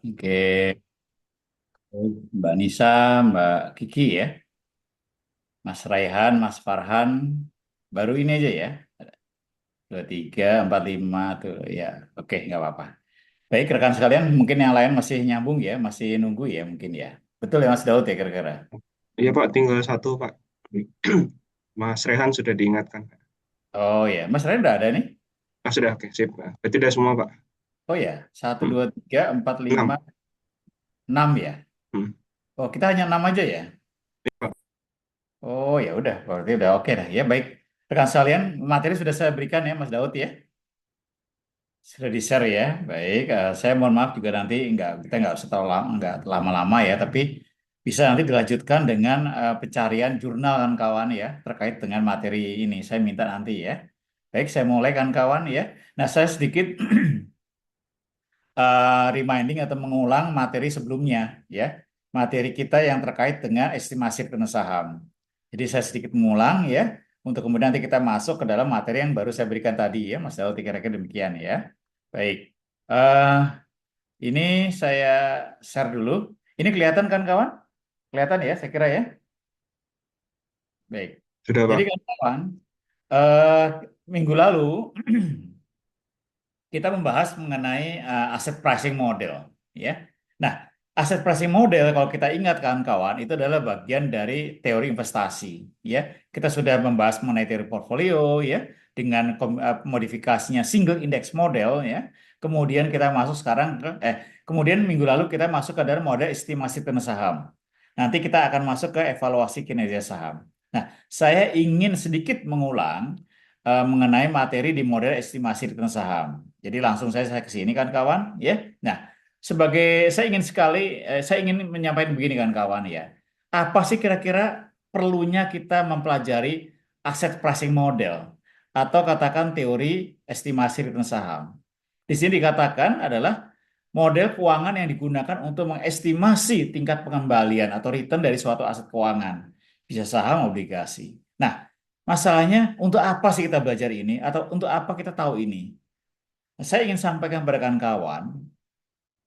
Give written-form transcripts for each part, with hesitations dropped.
Oke, Mbak Nisa, Mbak Kiki ya, Mas Raihan, Mas Farhan, baru ini aja ya, 23, 45 tuh ya, oke nggak apa-apa. Baik rekan sekalian, mungkin yang lain masih nyambung ya, masih nunggu ya mungkin ya. Betul ya Mas Daud ya kira-kira? Iya Pak, tinggal satu Pak. Mas Rehan sudah diingatkan. Oh ya, Mas Raihan udah ada nih? Ah sudah, oke, sip. Berarti udah semua Pak. Oh ya, satu, Hmm. dua, tiga, empat, lima, 6. enam ya. Hmm. Oh kita hanya enam aja ya? Iya, Pak. Oh ya udah, berarti udah oke dah ya baik. Rekan sekalian, materi sudah saya berikan ya Mas Daud ya. Sudah di-share ya, baik. Saya mohon maaf juga nanti kita nggak usah terlalu lama, nggak lama-lama ya, tapi bisa nanti dilanjutkan dengan pencarian jurnal kan kawan ya terkait dengan materi ini. Saya minta nanti ya. Baik, saya mulai kan kawan ya. Nah, saya sedikit reminding atau mengulang materi sebelumnya ya. Materi kita yang terkait dengan estimasi return saham. Jadi saya sedikit mengulang ya, untuk kemudian nanti kita masuk ke dalam materi yang baru saya berikan tadi ya, Mas Daud kira-kira demikian ya. Baik. Eh, ini saya share dulu. Ini kelihatan kan kawan? Kelihatan ya, saya kira ya. Baik. Sudah Jadi Pak. kan kawan, eh, minggu lalu kita membahas mengenai aset pricing model, ya. Nah, aset pricing model kalau kita ingat kawan-kawan itu adalah bagian dari teori investasi, ya. Kita sudah membahas mengenai teori portfolio, ya, dengan modifikasinya single index model, ya. Kemudian kita masuk sekarang kemudian minggu lalu kita masuk ke dalam model estimasi return saham. Nanti kita akan masuk ke evaluasi kinerja saham. Nah, saya ingin sedikit mengulang mengenai materi di model estimasi return saham. Jadi langsung saya ke sini kan kawan, ya. Nah, sebagai saya ingin menyampaikan begini kan kawan ya. Apa sih kira-kira perlunya kita mempelajari aset pricing model atau katakan teori estimasi return saham? Di sini dikatakan adalah model keuangan yang digunakan untuk mengestimasi tingkat pengembalian atau return dari suatu aset keuangan, bisa saham, obligasi. Nah, masalahnya untuk apa sih kita belajar ini atau untuk apa kita tahu ini? Saya ingin sampaikan kepada kawan-kawan,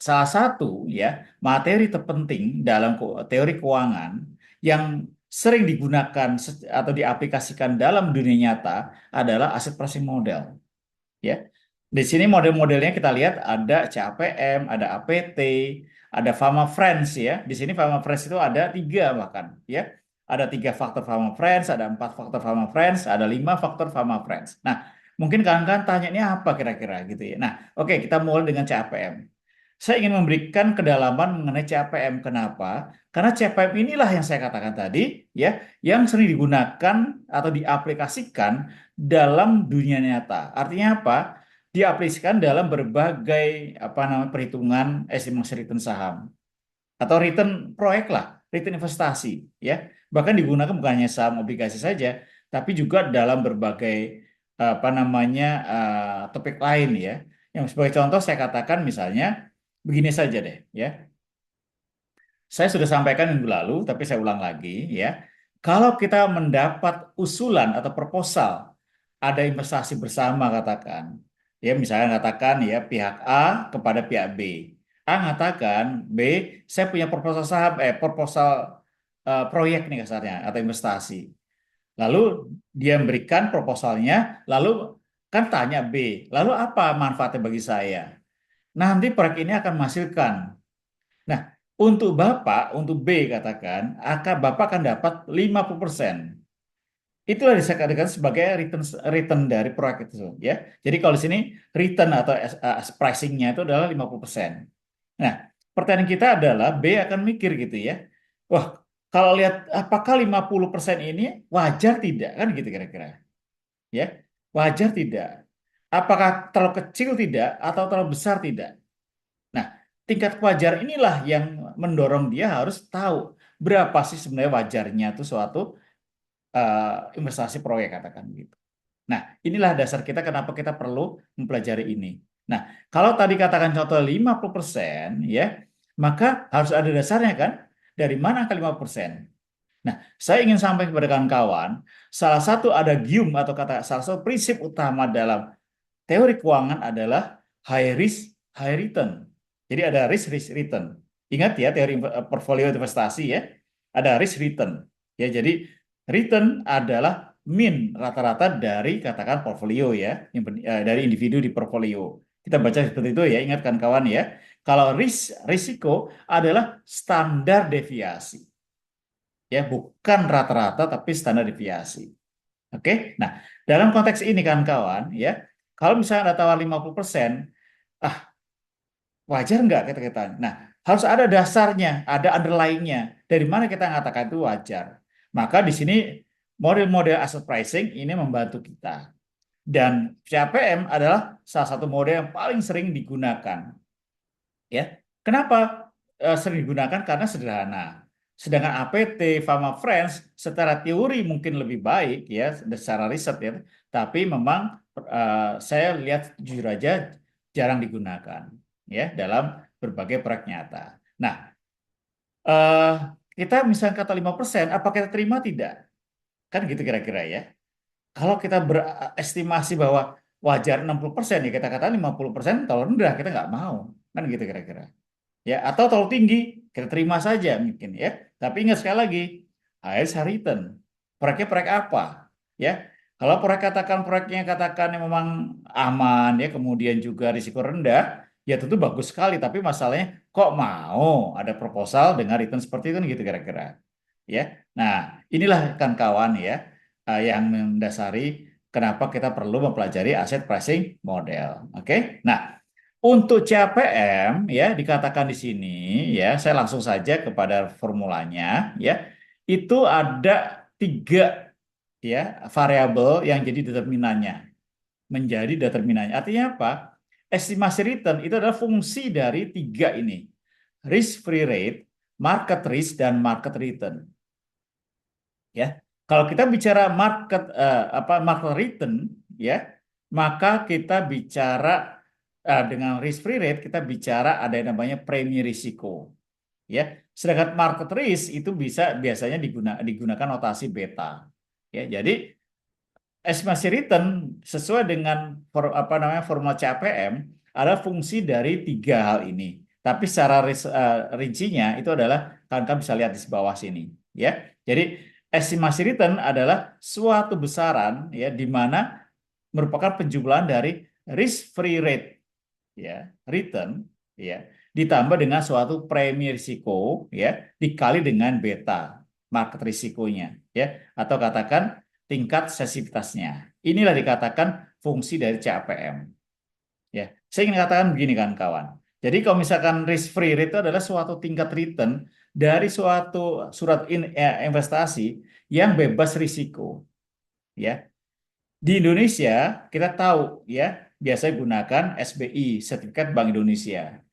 salah satu ya materi terpenting dalam teori keuangan yang sering digunakan atau diaplikasikan dalam dunia nyata adalah aset pricing model. Ya, di sini model-modelnya kita lihat ada CAPM, ada APT, ada Fama Friends ya. Di sini Fama Friends itu ada tiga bahkan ya. Ada tiga faktor Fama Friends, ada empat faktor Fama Friends, ada lima faktor Fama Friends. Nah, mungkin kawan-kawan tanya ini apa kira-kira gitu ya. Nah, oke kita mulai dengan CAPM. Saya ingin memberikan kedalaman mengenai CAPM. Kenapa? Karena CAPM inilah yang saya katakan tadi ya, yang sering digunakan atau diaplikasikan dalam dunia nyata. Artinya apa? Diaplikasikan dalam berbagai perhitungan estimasi return saham atau return proyek lah, return investasi ya. Bahkan digunakan bukan hanya saham obligasi saja, tapi juga dalam berbagai topik lain ya. Yang sebagai contoh saya katakan misalnya begini saja deh ya. Saya sudah sampaikan minggu lalu, tapi saya ulang lagi ya. Kalau kita mendapat usulan atau proposal, ada investasi bersama katakan, ya misalnya katakan ya pihak A kepada pihak B. A mengatakan, B, saya punya proposal saham, proposal proyek nih kasarnya atau investasi. Lalu dia memberikan proposalnya, lalu kan tanya B, lalu apa manfaatnya bagi saya? Nanti proyek ini akan menghasilkan. Nah, untuk Bapak, untuk B katakan, Bapak akan dapat 50%. Itulah disebutkan sebagai return dari proyek itu ya. Jadi kalau di sini return atau pricing-nya itu adalah 50%. Nah, pertanyaan kita adalah B akan mikir gitu ya. Wah, kalau lihat apakah 50% ini wajar tidak kan gitu kira-kira. Ya. Wajar tidak? Apakah terlalu kecil tidak atau terlalu besar tidak? Nah, tingkat wajar inilah yang mendorong dia harus tahu berapa sih sebenarnya wajarnya itu suatu investasi proyek katakan gitu. Nah, inilah dasar kita kenapa kita perlu mempelajari ini. Nah, kalau tadi katakan contoh 50% ya, maka harus ada dasarnya kan? Dari mana angka 50%? Nah, saya ingin sampaikan kepada kawan-kawan, salah satu ada gium atau salah satu prinsip utama dalam teori keuangan adalah high risk, high return. Jadi ada risk risk return. Ingat ya teori portfolio investasi ya. Ada risk return. Ya, jadi return adalah mean rata-rata dari katakan portfolio ya, dari individu di portfolio. Kita baca seperti itu ya, ingatkan kawan ya. Kalau risiko adalah standar deviasi. Ya, bukan rata-rata tapi standar deviasi. Oke. Nah, dalam konteks ini kan kawan ya, kalau misalnya ada tawar 50%, ah wajar nggak kita? Nah, harus ada dasarnya, ada underlying-nya. Dari mana kita mengatakan itu wajar? Maka di sini model-model asset pricing ini membantu kita. Dan CAPM adalah salah satu model yang paling sering digunakan. Ya, kenapa sering digunakan? Karena sederhana. Sedangkan APT, Fama Friends, secara teori mungkin lebih baik ya, secara riset ya. Tapi memang saya lihat jujur aja jarang digunakan ya dalam berbagai proyek nyata. Nah, eh, kita misalnya kata 5%, apa kita terima tidak? Kan gitu kira-kira ya. Kalau kita berestimasi bahwa wajar 60% ya kita katakan 50% terlalu rendah, kita nggak mau. Kan gitu kira-kira. Ya, atau terlalu tinggi, kita terima saja mungkin ya. Tapi ingat sekali lagi, AS return. Proyeknya proyek apa? Ya, kalau proyek proyeknya katakan yang memang aman ya, kemudian juga risiko rendah, ya tentu bagus sekali. Tapi masalahnya kok mau ada proposal dengan return seperti itu kan gitu kira-kira. Ya, nah inilah kan kawan ya yang mendasari kenapa kita perlu mempelajari aset pricing model. Oke, nah untuk CAPM ya dikatakan di sini ya saya langsung saja kepada formulanya ya itu ada tiga ya variabel yang jadi determinannya menjadi determinannya. Artinya apa? Estimasi return itu adalah fungsi dari tiga ini. Risk free rate, market risk dan market return. Ya. Kalau kita bicara market return ya, maka kita bicara dengan risk free rate kita bicara ada yang namanya premi risiko ya. Sedangkan market risk itu biasanya digunakan notasi beta. Ya, jadi estimasi return sesuai dengan formula CAPM ada fungsi dari tiga hal ini. Tapi secara rincinya itu adalah kalian bisa lihat di bawah sini ya. Jadi estimasi return adalah suatu besaran ya di mana merupakan penjumlahan dari risk free rate ya, return ya ditambah dengan suatu premi risiko ya dikali dengan beta market risikonya ya atau katakan tingkat sensitivitasnya. Inilah dikatakan fungsi dari CAPM. Ya, saya ingin katakan begini kan kawan. Jadi kalau misalkan risk free rate itu adalah suatu tingkat return dari suatu investasi yang bebas risiko. Ya, di Indonesia kita tahu ya biasanya gunakan SBI, Sertifikat Bank Indonesia,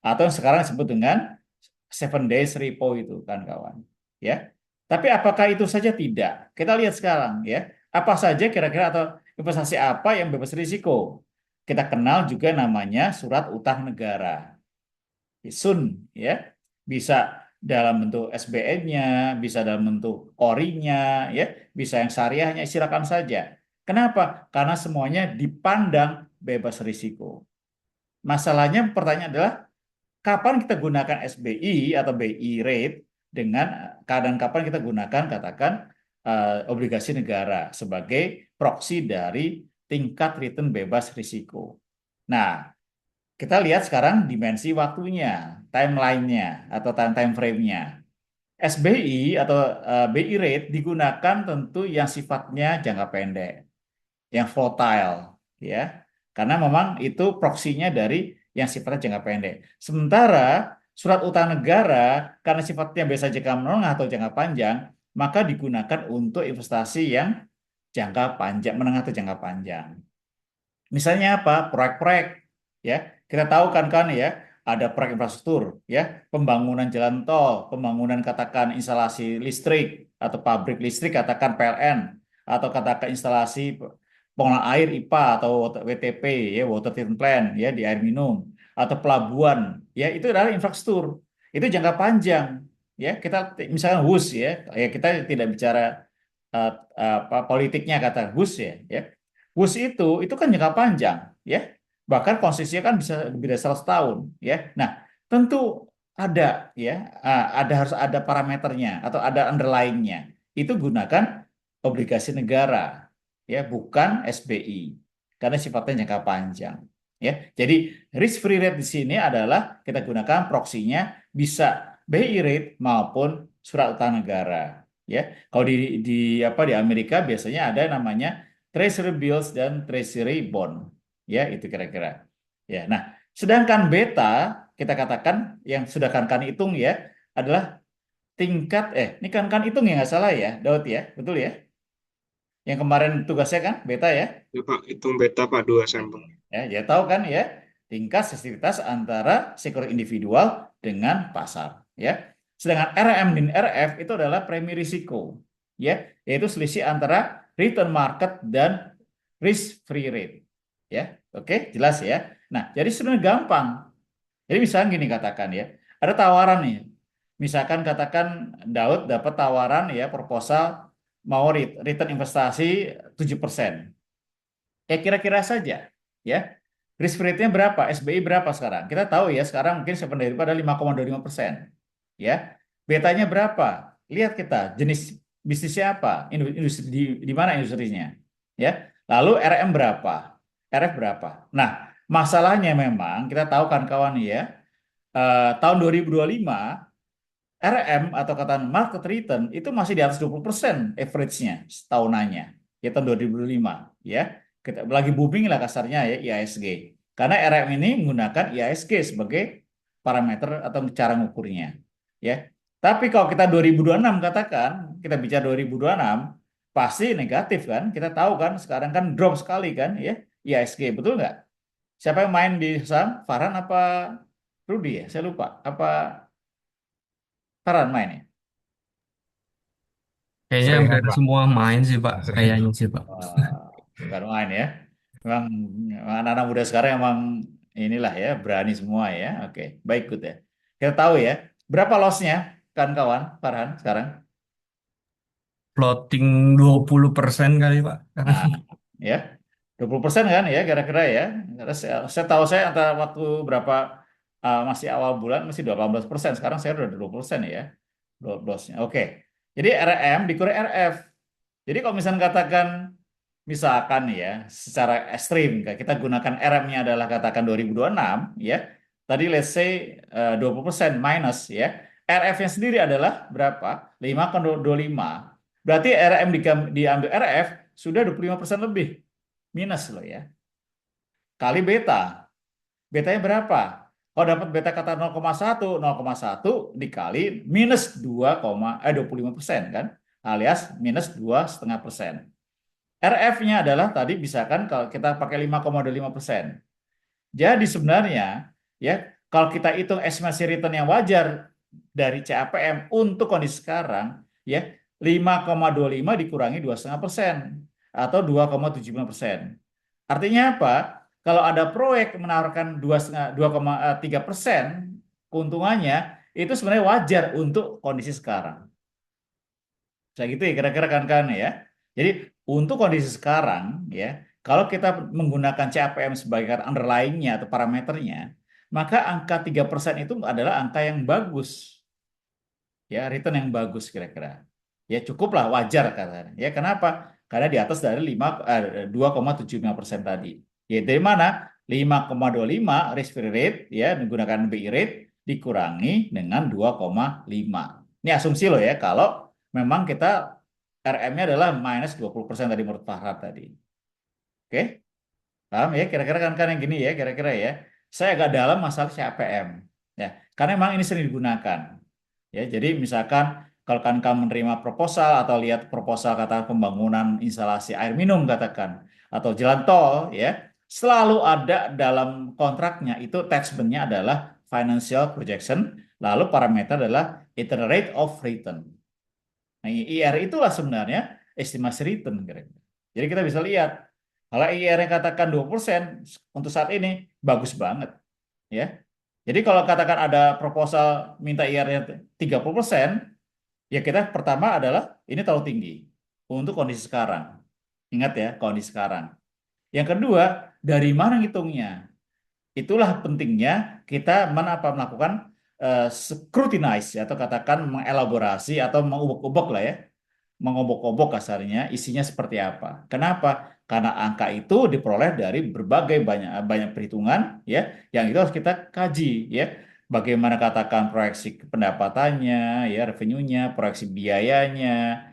atau yang sekarang disebut dengan 7 days repo itu kan kawan. Ya. Tapi apakah itu saja tidak? Kita lihat sekarang ya. Apa saja kira-kira atau investasi apa yang bebas risiko? Kita kenal juga namanya surat utang negara. SUN ya. Bisa dalam bentuk SBN-nya, bisa dalam bentuk ORI-nya ya, bisa yang syariahnya silakan saja. Kenapa? Karena semuanya dipandang bebas risiko. Masalahnya pertanyaan adalah kapan kita gunakan SBI atau BI rate dengan keadaan kapan kita gunakan katakan obligasi negara sebagai proksi dari tingkat return bebas risiko. Nah, kita lihat sekarang dimensi waktunya, timeline-nya atau time frame-nya. SBI atau BI rate digunakan tentu yang sifatnya jangka pendek, yang volatile, ya, karena memang itu proksinya dari yang sifatnya jangka pendek. Sementara surat utang negara karena sifatnya biasa jangka menengah atau jangka panjang, maka digunakan untuk investasi yang jangka panjang, menengah atau jangka panjang. Misalnya apa? Proyek-proyek, ya. Kita tahu kan ya, ada proyek infrastruktur, ya, pembangunan jalan tol, pembangunan katakan instalasi listrik atau pabrik listrik katakan PLN atau katakan instalasi pengolahan air IPA atau WTP ya, water treatment plant ya di air minum atau pelabuhan, ya itu adalah infrastruktur. Itu jangka panjang, ya. Kita misalnya WUS ya kita tidak bicara politiknya kata WUS ya. WUS itu kan jangka panjang ya. Bahkan konsumsinya kan bisa lebih dari 100 tahun, ya. Nah, tentu ada, ya, harus ada parameternya atau ada underlying-nya. Itu gunakan obligasi negara, ya, bukan SBI, karena sifatnya jangka panjang, ya. Jadi risk free rate di sini adalah kita gunakan proksinya bisa BI rate maupun surat utang negara, ya. Kalau di apa di Amerika biasanya ada namanya Treasury bills dan Treasury bond, ya itu kira-kira. Ya, nah, sedangkan beta kita katakan yang sudah kan hitung, ya, adalah tingkat ini kan hitung ya nggak salah ya, Daud, ya, betul ya? Yang kemarin tugasnya kan beta, ya. Ya Pak, hitung beta Pak 2 sampel. Ya tahu kan, ya, tingkat sensitivitas antara sekuritas individual dengan pasar, ya. Sedangkan RM dan RF itu adalah premi risiko, ya, yaitu selisih antara return market dan risk free rate, ya. Oke, jelas ya. Nah, jadi sebenarnya gampang. Jadi misalnya gini katakan, ya, ada tawaran nih. Misalkan katakan Daud dapat tawaran, ya, proposal mau return investasi 7%. Ya kira-kira saja, ya. Risk rate-nya berapa? SBI berapa sekarang? Kita tahu ya sekarang mungkin sebenarnya pada 5,25%. Ya. Betanya berapa? Lihat kita jenis bisnisnya apa? Industri di mana industrinya? Ya. Lalu RM berapa? RF berapa? Nah, masalahnya memang kita tahu kan kawan, ya, tahun 2025 RM atau kata market return itu masih di atas 20% average-nya setahunannya, ya, tahun 2005, ya. Kita lagi booming lah kasarnya, ya, IASG. Karena RM ini menggunakan IASG sebagai parameter atau cara ngukurnya, ya. Tapi kalau kita 2026 katakan, kita bicara 2026 pasti negatif kan? Kita tahu kan sekarang kan drop sekali kan, ya, IASG, betul nggak? Siapa yang main di saham? Farhan apa Rudy, ya? Saya lupa. Apa Farhan main, ya? Kayaknya Serehan mereka Pak. semua main sih Pak, kayaknya sih Pak. Bukan main, ya. Memang anak-anak muda sekarang emang inilah, ya, berani semua, ya. Oke, baik, good, ya. Kita tahu, ya. Berapa loss-nya kan kawan Farhan sekarang? Floating 20% kali Pak. Nah, ya. 20% kan, ya, kira-kira, ya. Karena saya tahu saya antara waktu berapa masih awal bulan masih 18%. Sekarang saya udah 20%, ya. Loss-nya. Oke. Jadi RM dikurang RF. Jadi kalau misalnya katakan misalkan, ya, secara ekstrim kita gunakan RM-nya adalah katakan 2026, ya. Tadi let's say 20% minus, ya. RF-nya sendiri adalah berapa? 5,25. Berarti RM diambil RF sudah 25% lebih. Minus loh, ya. Kali beta. Betanya berapa? Kalau dapat beta kata 0,1 dikali minus 25% kan? Alias minus 2,5%. RF-nya adalah tadi bisa kan kalau kita pakai 5,25%. Jadi sebenarnya, ya, kalau kita hitung estimasi return yang wajar dari CAPM untuk kondisi sekarang, ya, 5,25 dikurangi 2,5% atau 2,75%. Artinya apa? Kalau ada proyek menawarkan 2,3% keuntungannya, itu sebenarnya wajar untuk kondisi sekarang. Saya gitu ya kira-kira kan, ya. Jadi untuk kondisi sekarang, ya, kalau kita menggunakan CAPM sebagai underlying-nya atau parameternya, maka angka 3% itu adalah angka yang bagus, ya, return yang bagus kira-kira. Ya cukuplah wajar katanya. Ya kenapa? Karena di atas dari 2,75% tadi. Ya dari mana? 5,25 risk free rate, ya, menggunakan BI rate dikurangi dengan 2,5. Ini asumsi loh, ya, kalau memang kita RM-nya adalah minus 20% tadi menurut Farhad tadi. Oke? Paham, ya? Kira-kira kan yang gini, ya, kira-kira, ya. Saya agak dalam masalah CAPM. Ya, karena memang ini sering digunakan. Ya, jadi misalkan kalau kan kamu menerima proposal atau lihat proposal kata pembangunan instalasi air minum katakan atau jalan tol, ya, selalu ada dalam kontraknya itu attachment-nya adalah financial projection, lalu parameter adalah internal rate of return. Nah, IR itulah sebenarnya estimasi return kira-kira. Jadi kita bisa lihat kalau IR yang katakan 20% untuk saat ini bagus banget, ya. Jadi kalau katakan ada proposal minta IR-nya 30%, ya kita pertama adalah ini terlalu tinggi untuk kondisi sekarang. Ingat, ya, kondisi sekarang. Yang kedua, dari mana ngitungnya? itulah pentingnya kita melakukan scrutinize atau katakan mengelaborasi atau mengubek-ubek lah ya, mengobok-obok kasarnya isinya seperti apa. Kenapa? Karena angka itu diperoleh dari berbagai banyak banyak perhitungan ya, yang itu harus kita kaji ya. Bagaimana katakan proyeksi pendapatannya, ya revenue-nya, proyeksi biayanya,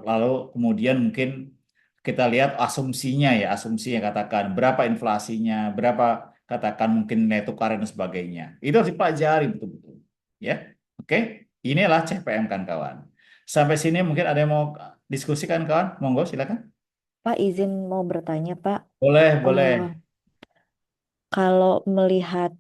lalu kemudian mungkin kita lihat asumsinya ya, asumsinya katakan berapa inflasinya, berapa katakan mungkin nilai tukar dan sebagainya. Itu harus dipelajari betul-betul. Ya, oke. Inilah CPM kan kawan. Sampai sini mungkin ada yang mau diskusikan kawan? Monggo silakan. Pak, izin mau bertanya, Pak. Boleh, boleh. Eh, Kalau melihat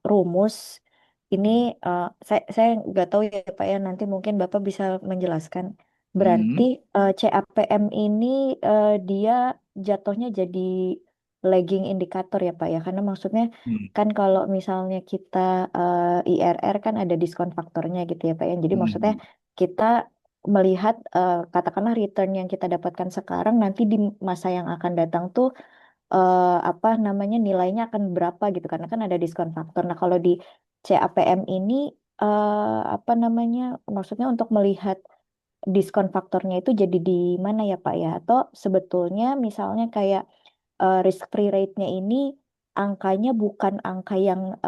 rumus ini, saya nggak tahu ya Pak ya. Nanti mungkin Bapak bisa menjelaskan. Berarti Hmm, CAPM ini dia jatuhnya jadi lagging indikator ya Pak ya. Karena maksudnya hmm, kan kalau misalnya kita IRR kan ada diskon faktornya gitu ya Pak ya. Jadi maksudnya hmm. kita melihat katakanlah return yang kita dapatkan sekarang nanti di masa yang akan datang tuh apa namanya nilainya akan berapa gitu karena kan ada diskon faktor. Nah, kalau di CAPM ini apa namanya maksudnya untuk melihat diskon faktornya itu jadi di mana ya Pak ya? Atau sebetulnya misalnya kayak risk free rate-nya ini angkanya bukan angka yang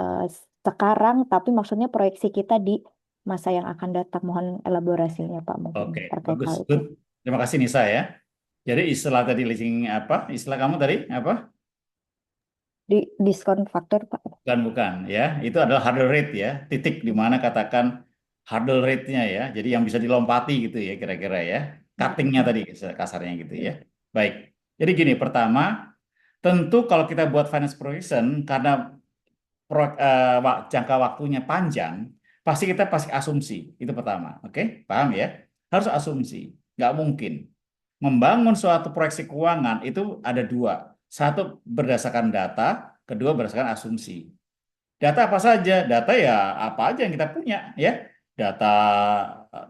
sekarang tapi maksudnya proyeksi kita di masa yang akan datang. Mohon elaborasinya Pak mungkin Oke, terkait bagus. hal itu. Good. Terima kasih Nisa ya. Jadi istilah tadi leasing apa? Istilah kamu tadi apa? Di diskon faktor Pak. Bukan, bukan ya. Itu adalah hurdle rate ya. Titik di mana katakan hurdle rate-nya ya. Jadi yang bisa dilompati gitu ya kira-kira ya. Cutting-nya tadi kasarnya gitu ya. Baik. Jadi gini, pertama, tentu kalau kita buat finance projection karena jangka waktunya panjang, pasti kita pasti asumsi. Itu pertama. Oke? Paham ya? Harus asumsi. Nggak mungkin. Membangun suatu proyeksi keuangan itu ada dua. Satu berdasarkan data, kedua berdasarkan asumsi. Data apa saja? Data ya apa aja yang kita punya ya. Data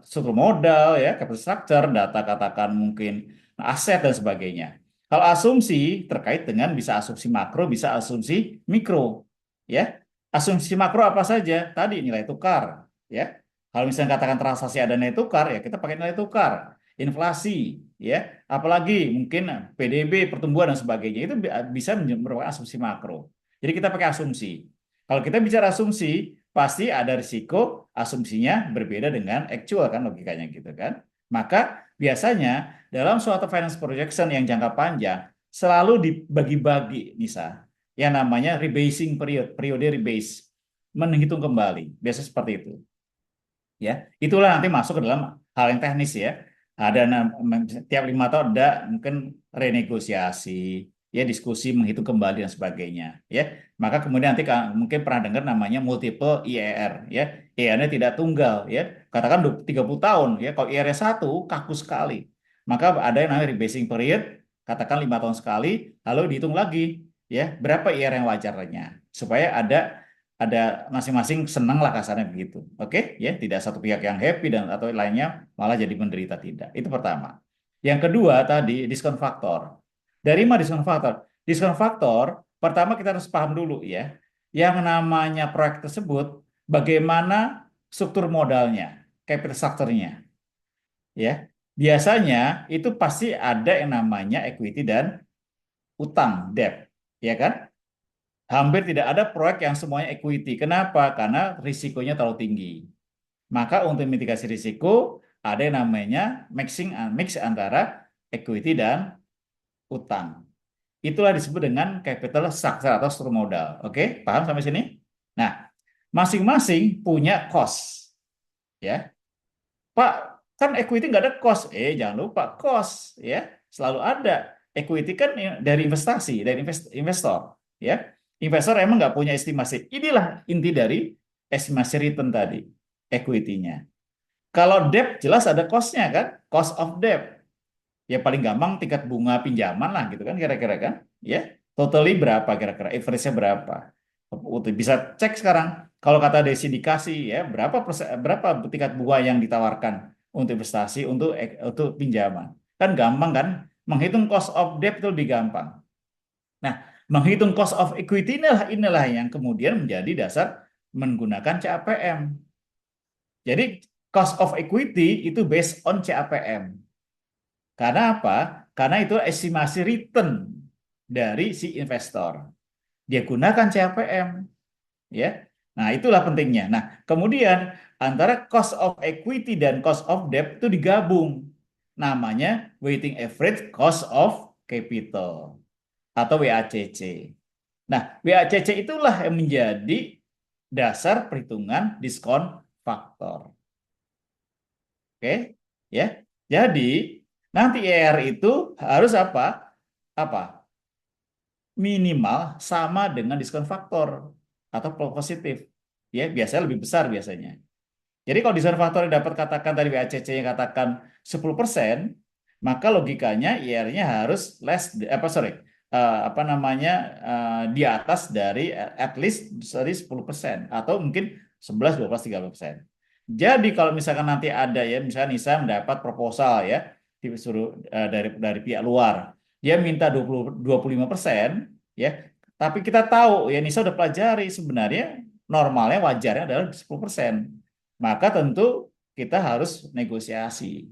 struktur modal ya, capital structure, data katakan mungkin aset dan sebagainya. Kalau asumsi terkait dengan bisa asumsi makro, bisa asumsi mikro ya. Asumsi makro apa saja? Tadi nilai tukar ya. Kalau misalnya katakan transaksi ada nilai tukar ya kita pakai nilai tukar. Inflasi ya, apalagi mungkin PDB, pertumbuhan dan sebagainya itu bisa merupakan asumsi makro. Jadi kita pakai asumsi. Kalau kita bicara asumsi, pasti ada risiko asumsinya berbeda dengan actual kan logikanya gitu kan. Maka biasanya dalam suatu finance projection yang jangka panjang selalu dibagi-bagi Nisa. Yang namanya rebasing periode rebase. Menghitung kembali. Biasa seperti itu. Ya, itulah nanti masuk ke dalam hal yang teknis ya. Ada tiap 5 tahun ada mungkin renegosiasi, ya diskusi menghitung kembali dan sebagainya, ya. Maka kemudian nanti mungkin pernah dengar namanya multiple IRR, ya. IRR-nya tidak tunggal, ya. Katakan 30 tahun, ya. Kalau IRR 1 kaku sekali, maka ada yang namanya rebasing period, katakan 5 tahun sekali, lalu dihitung lagi, ya. Berapa IRR yang wajarnya, supaya ada masing-masing senang lah kasarnya begitu. Oke, ya, tidak satu pihak yang happy dan atau lainnya malah jadi menderita tidak. Itu pertama. Yang kedua tadi diskon faktor. Dari mana diskon faktor? Diskon faktor pertama kita harus paham dulu ya. Yang namanya proyek tersebut bagaimana struktur modalnya, capital structure-nya, ya. Biasanya itu pasti ada yang namanya equity dan utang, debt, ya kan? Hampir tidak ada proyek yang semuanya equity. Kenapa? Karena risikonya terlalu tinggi. Maka untuk mitigasi risiko ada yang namanya mix antara equity dan utang. Itulah disebut dengan capital structure atau struktur modal. Oke, paham sampai sini? Nah, masing-masing punya cost. Ya, Pak, kan equity nggak ada cost. Jangan lupa cost. Ya, selalu ada. Equity kan dari investasi, dari investor. Ya, investor emang nggak punya estimasi. Inilah inti dari estimasi return tadi, equity-nya. Kalau debt jelas ada cost-nya kan, cost of debt. Ya paling gampang tingkat bunga pinjaman lah gitu kan kira-kira kan. Ya, totally berapa kira-kira, average-nya berapa. Bisa cek sekarang. Kalau kata Desi dikasih ya berapa tingkat bunga yang ditawarkan untuk investasi untuk pinjaman. Kan gampang kan, menghitung cost of debt itu lebih gampang. Nah, Menghitung cost of equity inilah yang kemudian menjadi dasar menggunakan CAPM. Jadi cost of equity itu based on CAPM. Karena apa? Karena itu estimasi return dari si investor. Dia gunakan CAPM, ya. Nah, itulah pentingnya. Nah, kemudian antara cost of equity dan cost of debt itu digabung. Namanya weighting average cost of capital atau WACC. Nah, WACC itulah yang menjadi dasar perhitungan diskon faktor. Oke, ya. Jadi nanti IR itu harus apa? Apa? Minimal sama dengan diskon faktor atau positif. Ya, biasanya lebih besar biasanya. Jadi kalau diskon faktor dapat katakan tadi WACC-nya katakan 10%, maka logikanya IR-nya harus apa namanya di atas dari at least dari 10% atau mungkin 11, 12, 13%. Jadi kalau misalkan nanti ada ya, misalkan Nisa mendapat proposal ya, disuruh dari pihak luar, dia minta 25%, ya, tapi kita tahu ya Nisa udah pelajari sebenarnya normalnya wajarnya adalah 10%. Maka tentu kita harus negosiasi,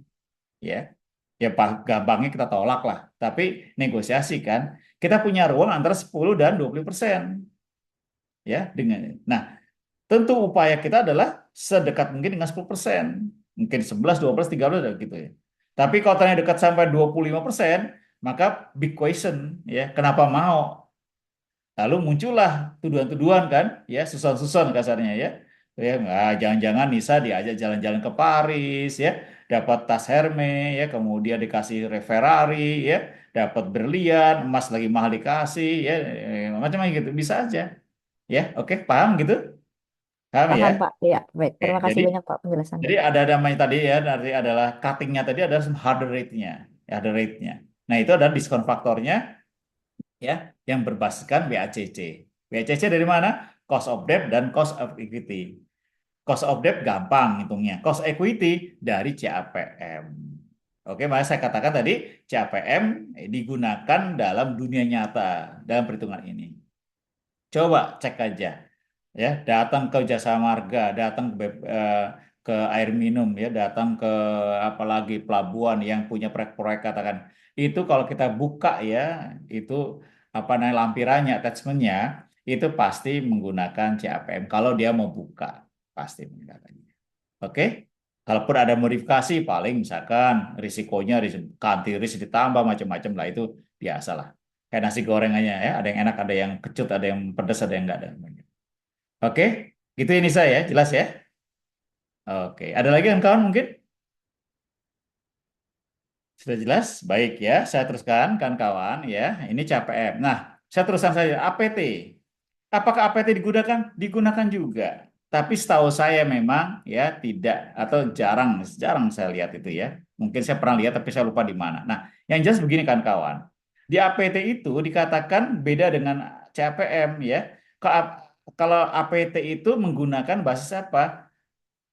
ya. Ya gampangnya kita tolak lah, tapi negosiasi kan. Kita punya ruang antara 10 dan 20%. Ya, nah, tentu upaya kita adalah sedekat mungkin dengan 10%. Mungkin 11, 12, 13 gitu ya. Tapi kalau ternyata dekat sampai 25%, maka big question ya, kenapa mau? Lalu muncullah tuduhan-tuduhan kan, ya suson-suson kasarnya ya. Ya, jangan-jangan Nisa diajak jalan-jalan ke Paris ya, dapat tas Hermes ya, kemudian dikasih Ferrari ya, dapat berlian, emas lagi mahal dikasih ya, macam-macam gitu bisa aja. Ya, oke, paham gitu? Paham ya? Paham, Pak. Ya, baik. Oke, Terima jadi kasih banyak, Pak, penjelasannya. jadi ada namanya tadi ya, dari adalah cuttingnya tadi adalah harder rate-nya, harder rate-nya. Nah, itu adalah diskon faktornya ya yang berbasiskan WACC. WACC dari mana? Cost of debt dan cost of equity. Cost of debt gampang hitungnya. Cost equity dari CAPM. Oke, makanya saya katakan tadi CAPM digunakan dalam dunia nyata dalam perhitungan ini. Coba cek aja ya, datang ke Jasa Marga, datang ke air minum ya, datang ke apalagi pelabuhan yang punya proyek-proyek katakan itu kalau kita buka ya itu apa namanya lampirannya, attachmentnya itu pasti menggunakan CAPM kalau dia mau buka pasti menggunakannya. Oke, kalaupun ada modifikasi paling misalkan risikonya country risk ditambah macam-macam lah itu biasalah. Kayak nasi goreng aja ya, ada yang enak, ada yang kecut, ada yang pedas, ada yang enggak ada. Oke, gitu ini saya jelas ya. Oke, ada lagi kan kawan mungkin? Sudah jelas? Baik ya, saya teruskan kan kawan ya. Ini CAPM. Nah, saya teruskan saja APT. Apakah APT digunakan? Digunakan juga. Tapi setahu saya memang ya tidak atau jarang, jarang saya lihat itu ya. Mungkin saya pernah lihat tapi saya lupa di mana. Nah, yang jelas begini kan kawan. Di APT itu dikatakan beda dengan CAPM ya. Kalau APT itu menggunakan basis apa?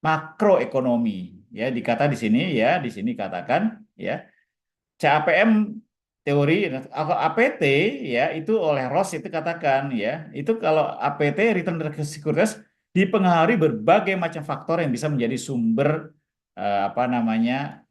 Makroekonomi ya, dikata di sini ya, di sini katakan ya CAPM teori APT ya itu oleh Ross itu katakan ya itu kalau APT return sekuritas dipengaruhi berbagai macam faktor yang bisa menjadi sumber apa namanya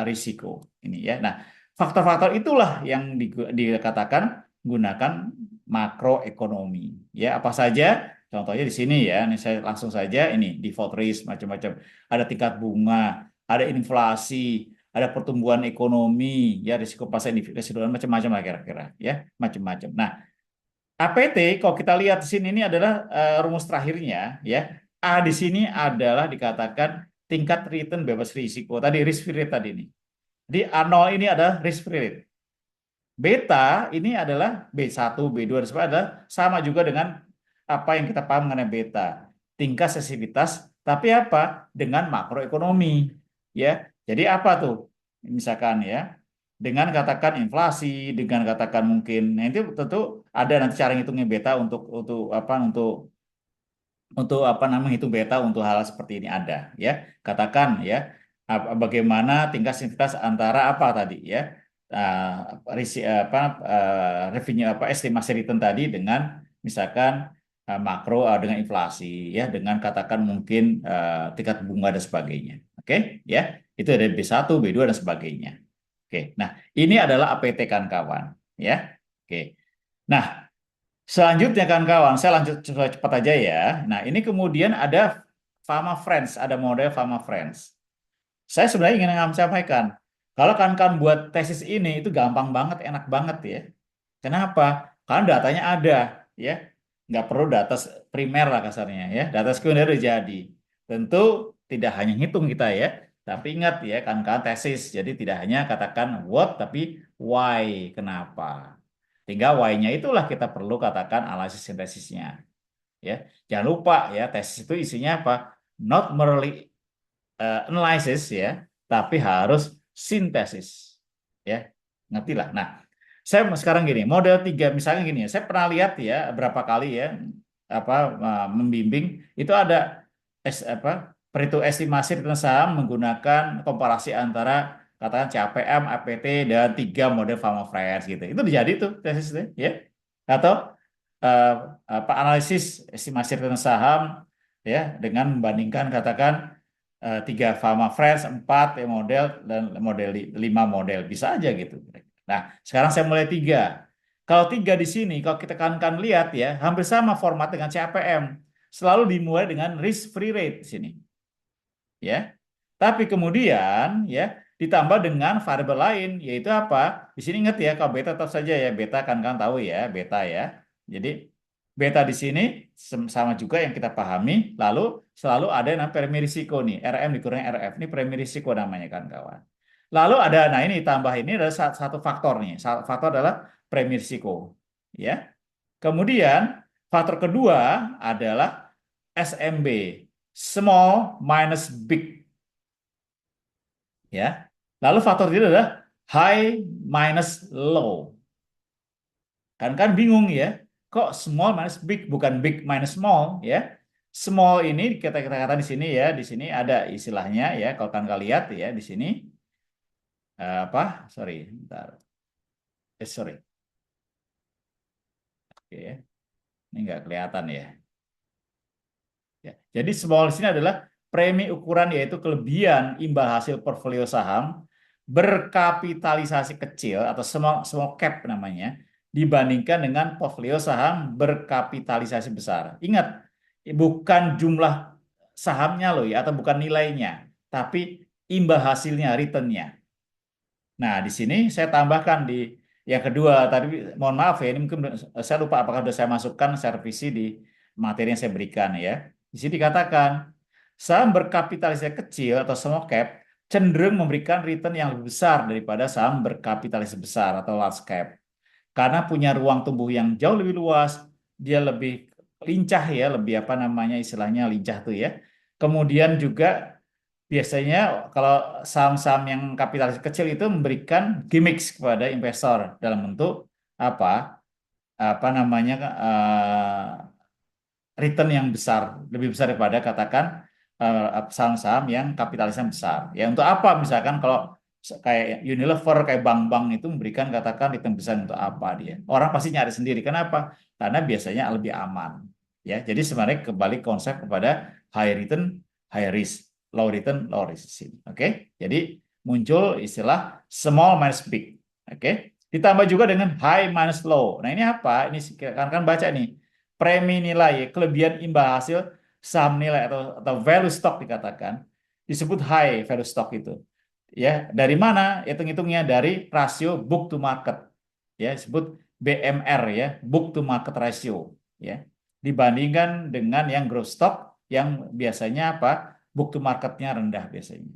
risiko ini ya. Nah, faktor-faktor itulah yang dikatakan gunakan makroekonomi ya, apa saja contohnya di sini ya. Ini saya langsung saja ini default risk macam-macam, ada tingkat bunga, ada inflasi, ada pertumbuhan ekonomi, ya risiko pasar residual macam-macam lah kira-kira, ya macam-macam. Nah, APT kalau kita lihat di sini ini adalah rumus terakhirnya, ya. A di sini adalah dikatakan tingkat return bebas risiko tadi, risk free rate tadi ini. Jadi A0 ini adalah risk free rate. Beta ini adalah B1, B2 dan sebagainya adalah sama juga dengan apa yang kita paham mengenai beta, tingkat sensitivitas, tapi apa? Dengan makroekonomi, ya. Jadi apa tuh? Misalkan ya, dengan katakan inflasi, dengan katakan mungkin, nah itu tentu ada nanti cara ngitungnya beta untuk apa namanya hitung beta untuk hal seperti ini ada, ya. Katakan ya, bagaimana tingkat sensitivitas antara apa tadi ya? revenue estimasi return tadi dengan misalkan makro dengan inflasi ya, dengan katakan mungkin tingkat bunga dan sebagainya. Oke, ya. Itu ada B1, B2 dan sebagainya. Oke. Nah, ini adalah APT kan kawan, ya. Oke. Nah, selanjutnya kan kawan, saya lanjut cepat aja ya. Nah, ini kemudian ada Fama Friends, ada model Fama Friends. Saya sebenarnya ingin menyampaikan, kalau kan buat tesis ini itu gampang banget, enak banget ya. Kenapa? Karena datanya ada, ya. Nggak perlu data primer lah kasarnya ya. Data sekunder udah jadi. Tentu tidak hanya hitung kita ya, tapi ingat ya kan tesis. Jadi tidak hanya katakan what, tapi why, kenapa. Tinggal why-nya itulah kita perlu katakan analisis sintesisnya. Ya, jangan lupa ya tesis itu isinya apa? Not merely analysis ya, tapi harus sintesis. Ya, ngerti lah. Nah, saya sekarang gini, model 3 misalnya gini ya, saya pernah lihat ya berapa kali ya membimbing itu ada perhitung estimasi return saham menggunakan komparasi antara katakan CAPM, APT dan 3 model Fama Friends gitu. Itu jadi tuh tesisnya ya. Atau eh, analisis estimasi return saham ya dengan membandingkan katakan 3 Fama Friends, 4 model dan model 5 model bisa aja gitu. Nah, sekarang saya mulai 3. Kalau 3 di sini, kalau kita kan lihat ya, hampir sama format dengan CAPM. Selalu dimulai dengan risk free rate di sini. Ya. Tapi kemudian ya ditambah dengan variabel lain yaitu apa? Di sini ingat ya, kalau beta tetap saja ya, beta kan tahu ya, beta ya. Jadi beta di sini sama juga yang kita pahami, lalu selalu ada yang namanya premi risiko nih, RM dikurangi RF, ini premi risiko namanya kan kawan. Lalu ada, nah ini tambah ini adalah satu faktor nih, faktor adalah premi risiko, ya. Kemudian faktor kedua adalah SMB, small minus big, ya. Lalu faktor ketiga adalah high minus low. Kan bingung ya, kok small minus big bukan big minus small ya. Small ini kita kata di sini ya, di sini ada istilahnya ya, kalau kan kalian lihat ya di sini sorry, bentar. Sorry. Oke, ini nggak kelihatan ya. Ya, jadi small di sini adalah premi ukuran yaitu kelebihan imbal hasil portfolio saham berkapitalisasi kecil atau small cap namanya dibandingkan dengan portfolio saham berkapitalisasi besar. Ingat, bukan jumlah sahamnya loh ya atau bukan nilainya, tapi imbal hasilnya, returnnya. Nah, di sini saya tambahkan di yang kedua tadi, mohon maaf ya, ini mungkin saya lupa apakah sudah saya masukkan servisi di materi yang saya berikan ya. Di sini dikatakan saham berkapitalisasi kecil atau small cap cenderung memberikan return yang lebih besar daripada saham berkapitalisasi besar atau large cap. Karena punya ruang tumbuh yang jauh lebih luas, dia lebih lincah ya, lebih apa namanya istilahnya lincah tuh ya. Kemudian juga biasanya kalau saham-saham yang kapitalisasi kecil itu memberikan gimmicks kepada investor dalam bentuk apa apa namanya return yang besar, lebih besar daripada katakan saham-saham yang kapitalisasinya besar. Ya untuk apa misalkan kalau kayak Unilever, kayak bank-bank itu memberikan katakan return besar untuk apa dia? Orang pasti nyari sendiri. Kenapa? Karena biasanya lebih aman. Ya, jadi sebenarnya kembali konsep kepada high return, high risk, low return, low risk. Oke, jadi muncul istilah small minus big. Oke, ditambah juga dengan high minus low. Nah ini apa? Ini kan baca nih premi nilai, kelebihan imbal hasil saham nilai atau value stock dikatakan disebut high value stock itu. Ya, dari mana? Hitung-hitungnya dari rasio book to market. Ya, disebut BMR ya, book to market ratio ya. Dibandingkan dengan yang growth stock yang biasanya apa? Book to marketnya rendah biasanya.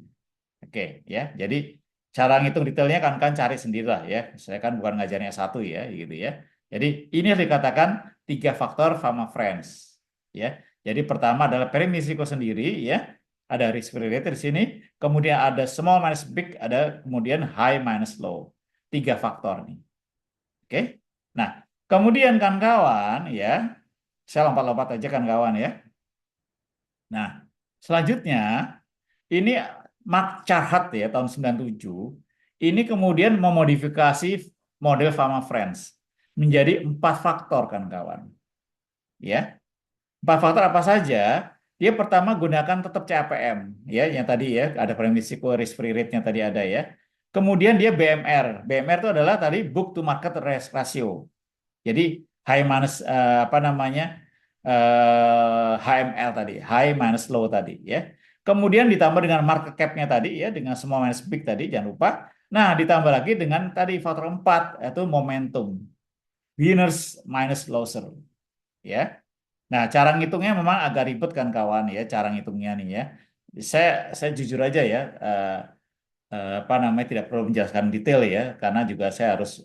Oke, ya. Jadi cara ngitung detailnya kan cari sendiri lah ya. Saya kan bukan ngajarnya satu ya, gitu ya. Jadi ini yang dikatakan 3 faktor Fama Friends. Ya. Jadi pertama adalah premi risiko sendiri ya. Ada risk related di sini, kemudian ada small minus big, ada kemudian high minus low. 3 faktor nih. Oke. Nah, kemudian kan kawan ya. Saya lompat-lompat aja kan kawan ya. Nah, selanjutnya ini Mark Carhart ya tahun 97 ini kemudian memodifikasi model Fama Friends menjadi 4 faktor kan kawan. Ya, 4 faktor apa saja? Dia pertama gunakan tetap CAPM, ya, yang tadi ya ada risiko risk free rate-nya tadi ada ya. Kemudian dia BMR. BMR itu adalah tadi book to market ratio. Jadi high minus apa namanya HML tadi, high minus low tadi ya. Kemudian ditambah dengan market cap-nya tadi ya, dengan small minus big tadi jangan lupa. Nah, ditambah lagi dengan tadi faktor 4 yaitu momentum. Winners minus loser ya. Nah, cara ngitungnya memang agak ribet kan kawan ya, cara ngitungnya nih ya. Saya jujur aja ya, apa namanya tidak perlu menjelaskan detail ya, karena juga saya harus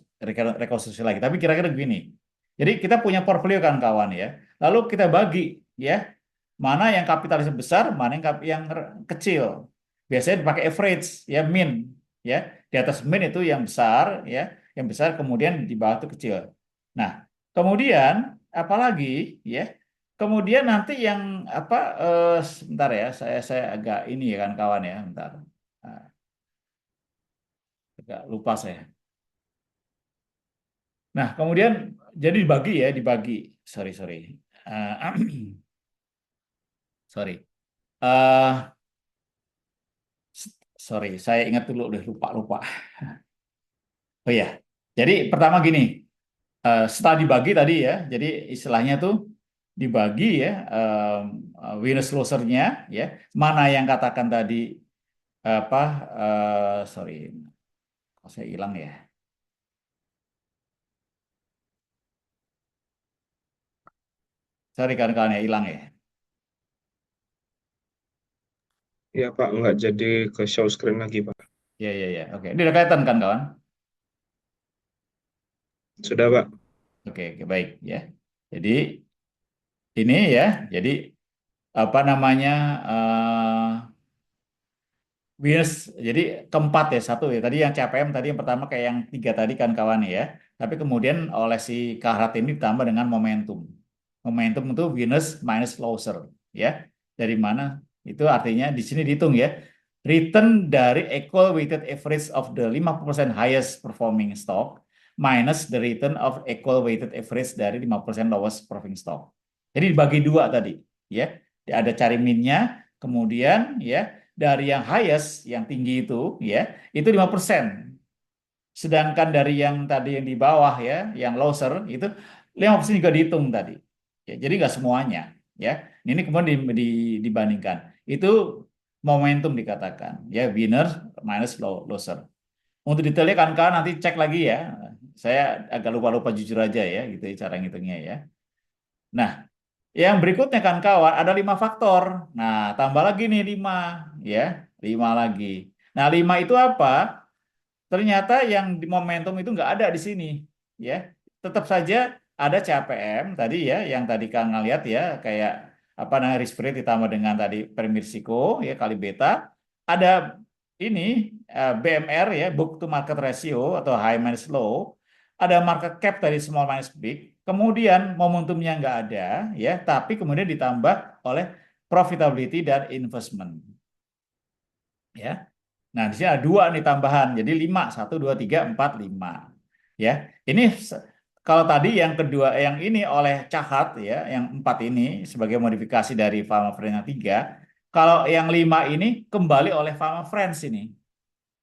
rekonstruksi lagi. Tapi kira-kira begini. Jadi kita punya portfolio kan kawan ya. Lalu kita bagi ya, mana yang kapitalisnya besar, mana yang kecil. Biasanya dipakai average ya, mean ya. Di atas mean itu yang besar ya, yang besar kemudian di bawah itu kecil. Nah, kemudian apalagi ya? Kemudian nanti yang apa sebentar ya, saya agak ini ya kan kawan ya, bentar. Nah, agak lupa saya. Nah, kemudian jadi dibagi ya, dibagi. Sorry, sorry. Sorry. Eh, sorry, saya ingat dulu, udah lupa. Oh ya, jadi pertama gini, setelah dibagi tadi ya, jadi istilahnya tuh dibagi ya, winners losernya ya, mana yang katakan tadi apa, sorry, kok saya hilang ya. Sorry kawan-kawan ya, hilang ya. Ya Pak, nggak jadi ke show screen lagi Pak. Ya. Oke, ini udah kelihatan kan kawan? Sudah Pak. Oke, baik ya. Jadi ini ya, jadi apa namanya winners, jadi keempat ya satu ya. Tadi yang CPM tadi yang pertama kayak yang 3 tadi kan kawan ya. Tapi kemudian oleh si Kahrat ini ditambah dengan momentum. Momentum itu winners minus loser ya. Dari mana? Itu artinya di sini dihitung ya. Return dari equal weighted average of the 50% highest performing stock minus the return of equal weighted average dari 50% lowest performing stock. Jadi dibagi dua tadi ya. Ada cari min-nya, kemudian ya dari yang highest, yang tinggi itu 5%. Sedangkan dari yang tadi yang di bawah ya, yang loser itu 5% juga dihitung tadi. Ya, jadi nggak semuanya ya. Ini kemudian dibandingkan. Itu momentum dikatakan ya, winner minus loser. Untuk detailnya kan nanti cek lagi ya. Saya agak lupa-lupa jujur aja ya gitu ya, cara ngitungnya ya. Nah, yang berikutnya kan kawan ada 5 faktor. Nah, tambah lagi nih 5 ya, 5 lagi. Nah, 5 itu apa? Ternyata yang di momentum itu nggak ada di sini ya. Tetap saja ada CAPM tadi ya, yang tadi Kang lihat ya, kayak apa namanya risk free ditambah dengan tadi premi risiko ya kali beta. Ada ini BMR ya, book to market ratio atau high minus low. Ada market cap tadi small minus big. Kemudian momentumnya nggak ada ya, tapi kemudian ditambah oleh profitability dan investment. Ya. Nah, di sini ada 2 nih tambahan. Jadi 5, 1, 2, 3, 4, 5. Ya. Ini kalau tadi yang kedua, yang ini oleh Cahat ya, yang 4 ini sebagai modifikasi dari Fama Friends yang 3. Kalau yang 5 ini kembali oleh Fama Friends ini.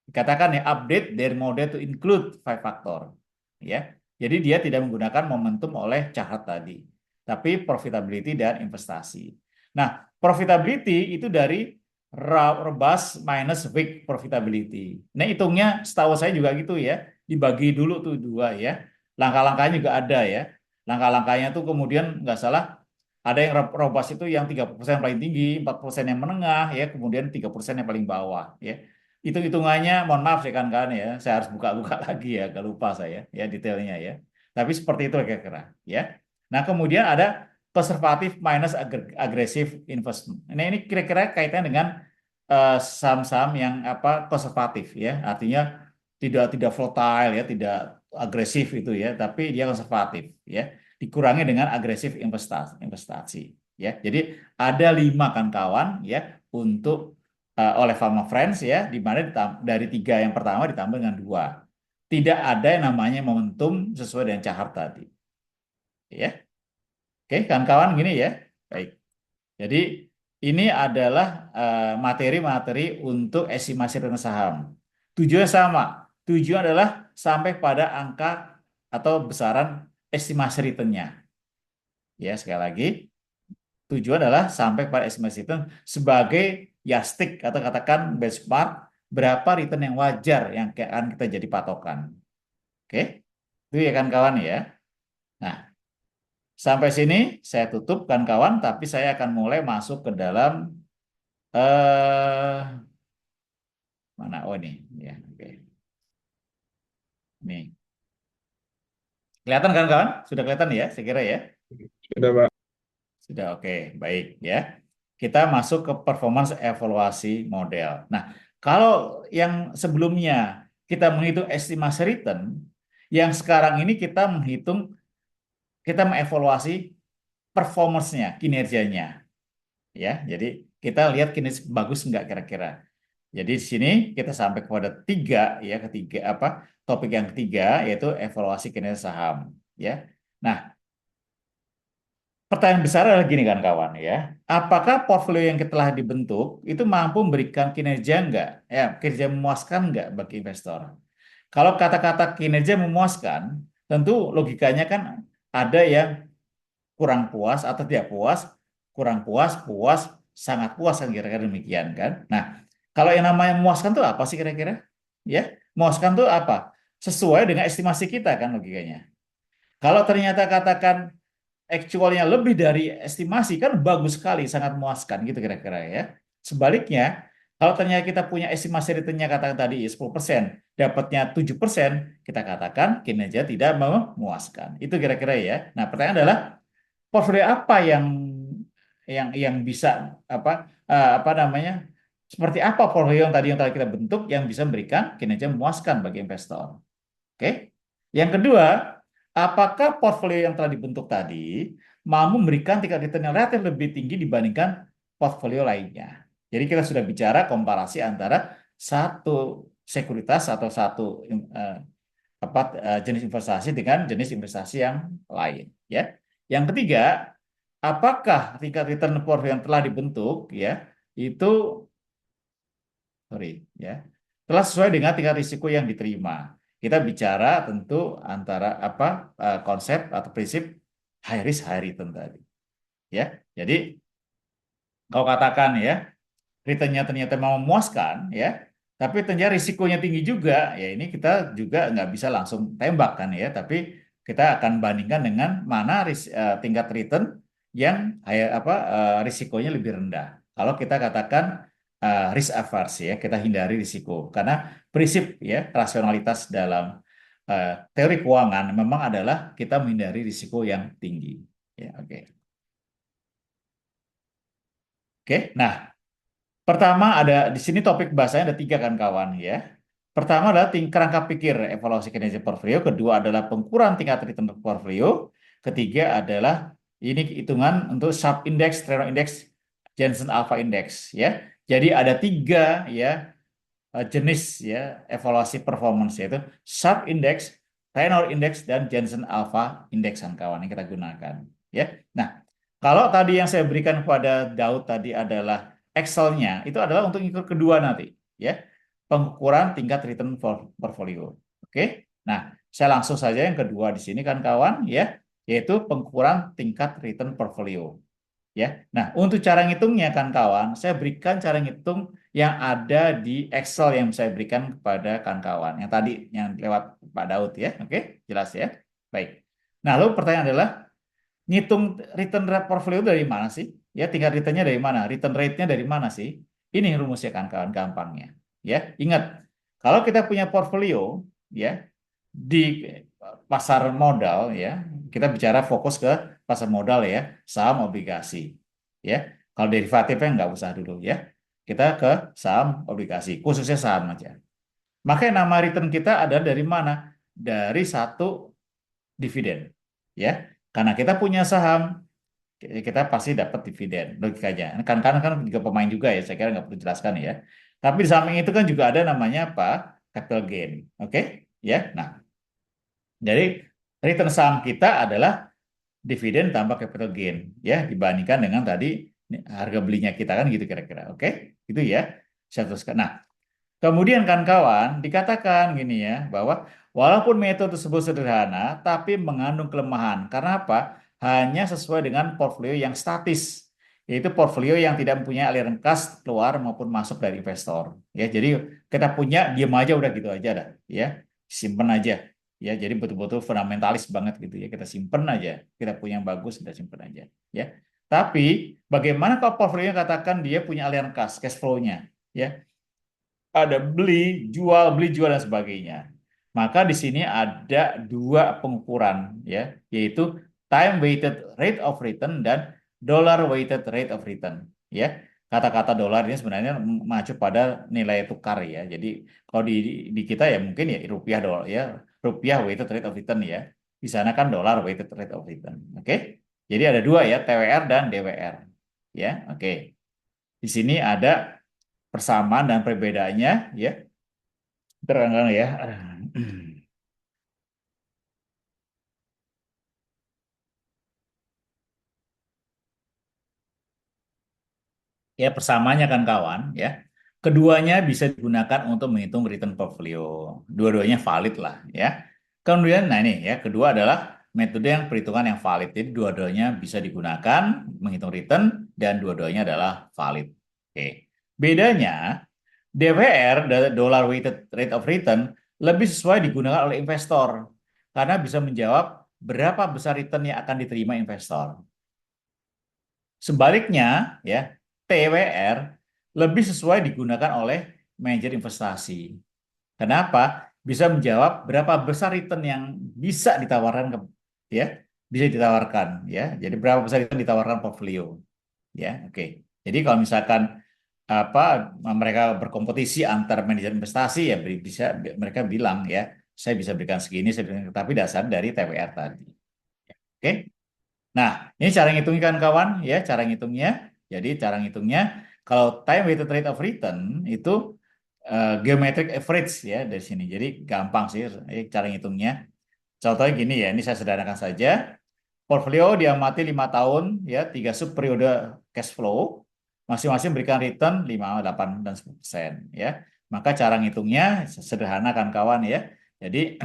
Dikatakan ya update their model to include 5 factor. Ya. Jadi dia tidak menggunakan momentum oleh Cahat tadi, tapi profitability dan investasi. Nah, profitability itu dari robust minus weak profitability. Nah, hitungnya setahu saya juga gitu ya. Dibagi dulu tuh 2 ya. Langkah-langkahnya juga ada ya. Langkah-langkahnya tuh kemudian nggak salah ada yang robust itu yang 30% paling tinggi, 4% yang menengah ya, kemudian 3% yang paling bawah ya. Hitung-hitungannya mohon maaf ya kan ya. Saya harus buka-buka lagi ya, gak lupa saya ya detailnya ya. Tapi seperti itu kira-kira ya. Nah, kemudian ada konservatif minus agresif investment. Nah, ini kira-kira kaitannya dengan saham-saham yang apa konservatif ya, artinya tidak volatile ya, tidak agresif itu ya, tapi dia konservatif ya, dikurangi dengan agresif investasi ya. Jadi ada 5 kan kawan ya untuk oleh Fama Friends ya, di mana dari 3 yang pertama ditambah dengan 2. Tidak ada yang namanya momentum sesuai dengan Cahar tadi. Ya, oke, kawan-kawan gini ya. Baik. Jadi ini adalah materi-materi untuk estimasi return saham. Tujuannya sama. Tujuan adalah sampai pada angka atau besaran estimasi return-nya. Ya, sekali lagi, tujuan adalah sampai pada estimasi return sebagai yastik atau katakan benchmark berapa return yang wajar yang akan kita jadi patokan. Oke, itu ya kan kawan ya. Nah, sampai sini saya tutup kan kawan, tapi saya akan mulai masuk ke dalam eh mana? Oh ini, ya, oke. Nih, kelihatan kan kawan? Sudah kelihatan ya, saya kira ya. Sudah, Pak. Sudah oke, baik ya. Kita masuk ke performance evaluasi model. Nah, kalau yang sebelumnya kita menghitung estimasi return, yang sekarang ini kita mengevaluasi performance-nya, kinerjanya. Ya, jadi kita lihat kinerja bagus nggak kira-kira. Jadi di sini kita sampai kepada topik yang ketiga yaitu evaluasi kinerja saham. Ya, nah pertanyaan besar adalah gini kan kawan ya, apakah portfolio yang telah dibentuk itu mampu memberikan kinerja nggak, ya kinerja memuaskan nggak bagi investor? Kalau kata-kata kinerja memuaskan, tentu logikanya kan ada yang kurang puas atau tidak puas, kurang puas, puas, sangat puas kan kira-kira demikian kan. Nah, kalau yang namanya memuaskan tuh apa sih kira-kira? Ya, memuaskan tuh apa? Sesuai dengan estimasi kita kan logikanya. Kalau ternyata katakan actualnya lebih dari estimasi kan bagus sekali, sangat memuaskan gitu kira-kira ya. Sebaliknya, kalau ternyata kita punya estimasi returnnya katakan tadi 10%, dapatnya 7%, kita katakan kinerja tidak memuaskan. Itu kira-kira ya. Nah, pertanyaan adalah portfolio apa yang bisa apa namanya? Seperti apa portfolio yang tadi kita bentuk yang bisa memberikan kinerja memuaskan bagi investor. Oke. Yang kedua, apakah portfolio yang telah dibentuk tadi mampu memberikan tingkat return yang relatif lebih tinggi dibandingkan portfolio lainnya. Jadi kita sudah bicara komparasi antara satu sekuritas atau satu eh, jenis investasi dengan jenis investasi yang lain. Ya. Yang ketiga, apakah tingkat return portfolio yang telah dibentuk ya itu ya telah sesuai dengan tingkat risiko yang diterima. Kita bicara tentu antara konsep atau prinsip high risk high return tadi. Ya, jadi kalau katakan ya returnnya ternyata mau memuaskan ya, tapi ternyata risikonya tinggi juga, ya ini kita juga nggak bisa langsung tembak kan ya, tapi kita akan bandingkan dengan mana tingkat return yang risikonya lebih rendah. Kalau kita katakan risk averse ya, kita hindari risiko karena prinsip ya rasionalitas dalam teori keuangan memang adalah kita menghindari risiko yang tinggi. Ya, oke. Oke, nah pertama ada di sini topik bahasanya ada 3 kan kawan ya. Pertama adalah kerangka pikir evaluasi kinerja portfolio, kedua adalah pengukuran tingkat return portfolio, ketiga adalah ini hitungan untuk sub index, Treno index, Jensen Alpha index ya. Jadi ada 3 ya jenis ya evaluasi performance yaitu sub index, Tenor index dan Jensen Alpha index kan kawan yang kita gunakan ya. Nah, kalau tadi yang saya berikan kepada Daud tadi adalah Excel-nya itu adalah untuk ikut kedua nanti ya pengukuran tingkat return portfolio. Oke, nah saya langsung saja yang kedua di sini kan kawan ya yaitu pengukuran tingkat return portfolio ya. Nah untuk cara ngitungnya kan kawan saya berikan cara ngitung yang ada di Excel yang saya berikan kepada kan kawan yang tadi yang lewat Pak Daud ya. Oke, jelas ya. Baik. Nah lalu pertanyaan adalah ngitung return rate portfolio dari mana sih? Ya, tingkat return-nya dari mana? Return rate-nya dari mana sih? Ini rumusnya kan kawan gampangnya. Ya, ingat kalau kita punya portfolio ya di pasar modal ya, kita bicara fokus ke pasar modal ya, saham obligasi. Ya, kalau derivatifnya nggak usah dulu ya. Kita ke saham obligasi, khususnya saham aja. Makanya nama return kita ada dari mana? Dari satu dividen. Ya, karena kita punya saham, kita pasti dapat dividen logikanya. Kan juga pemain juga ya, saya kira nggak perlu jelaskan ya. Tapi di samping itu kan juga ada namanya apa? Capital gain. Oke? Ya. Nah, jadi return saham kita adalah dividen tambah capital gain ya dibandingkan dengan tadi harga belinya kita kan gitu kira-kira. Oke? Itu ya. Saya teruskan. Nah, kemudian kan kawan dikatakan gini ya bahwa walaupun metode tersebut sederhana tapi mengandung kelemahan. Karena apa? Hanya sesuai dengan portfolio yang statis, yaitu portfolio yang tidak mempunyai aliran kas keluar maupun masuk dari investor. Ya, jadi kita punya diam aja udah gitu aja dah, ya simpen aja. Ya, jadi betul-betul fundamentalis banget gitu ya. Kita simpen aja. Kita punya yang bagus, kita simpen aja. Ya. Tapi bagaimana kalau portfolio katakan dia punya aliran kas, cash flow-nya, ya ada beli jual dan sebagainya. Maka di sini ada dua pengukuran ya, yaitu time weighted rate of return dan dollar weighted rate of return ya. Kata-kata dolar ini sebenarnya mengacu pada nilai tukar ya. Jadi kalau di kita ya mungkin ya rupiah dolar ya, rupiah weighted rate of return ya. Di sana kan dolar weighted rate of return. Oke. Jadi ada dua ya, TWR dan DWR. Ya, oke. Di sini ada persamaan dan perbedaannya ya terangkan ya. Ya persamaannya kan kawan ya. Keduanya bisa digunakan untuk menghitung return portfolio. Dua-duanya valid lah ya. Kemudian nah ini ya, kedua adalah metode yang perhitungan yang valid. Jadi dua-duanya bisa digunakan menghitung return dan dua-duanya adalah valid. Oke. Bedanya DWR, dollar weighted rate of return, lebih sesuai digunakan oleh investor karena bisa menjawab berapa besar return yang akan diterima investor. Sebaliknya, ya, TWR lebih sesuai digunakan oleh manajer investasi. Kenapa? Bisa menjawab berapa besar return yang bisa ditawarkan ya, bisa ditawarkan ya. Jadi berapa besar return ditawarkan portfolio. Ya, oke. Jadi kalau misalkan apa mereka berkompetisi antar manajer investasi ya bisa mereka bilang ya saya bisa berikan segini saya berikan, tapi dasar dari TWR tadi. Oke. Nah, ini cara ngitungnya kan kawan ya, cara ngitungnya. Jadi cara ngitungnya kalau time weighted rate of return itu geometric average ya dari sini. Jadi gampang sih cara ngitungnya. Contohnya gini ya, ini saya sederhanakan saja. Portfolio diamati 5 tahun ya, 3 sub periode cash flow masing-masing berikan return 5, 8 dan 10% ya. Maka cara ngitungnya sederhana kan kawan ya. Jadi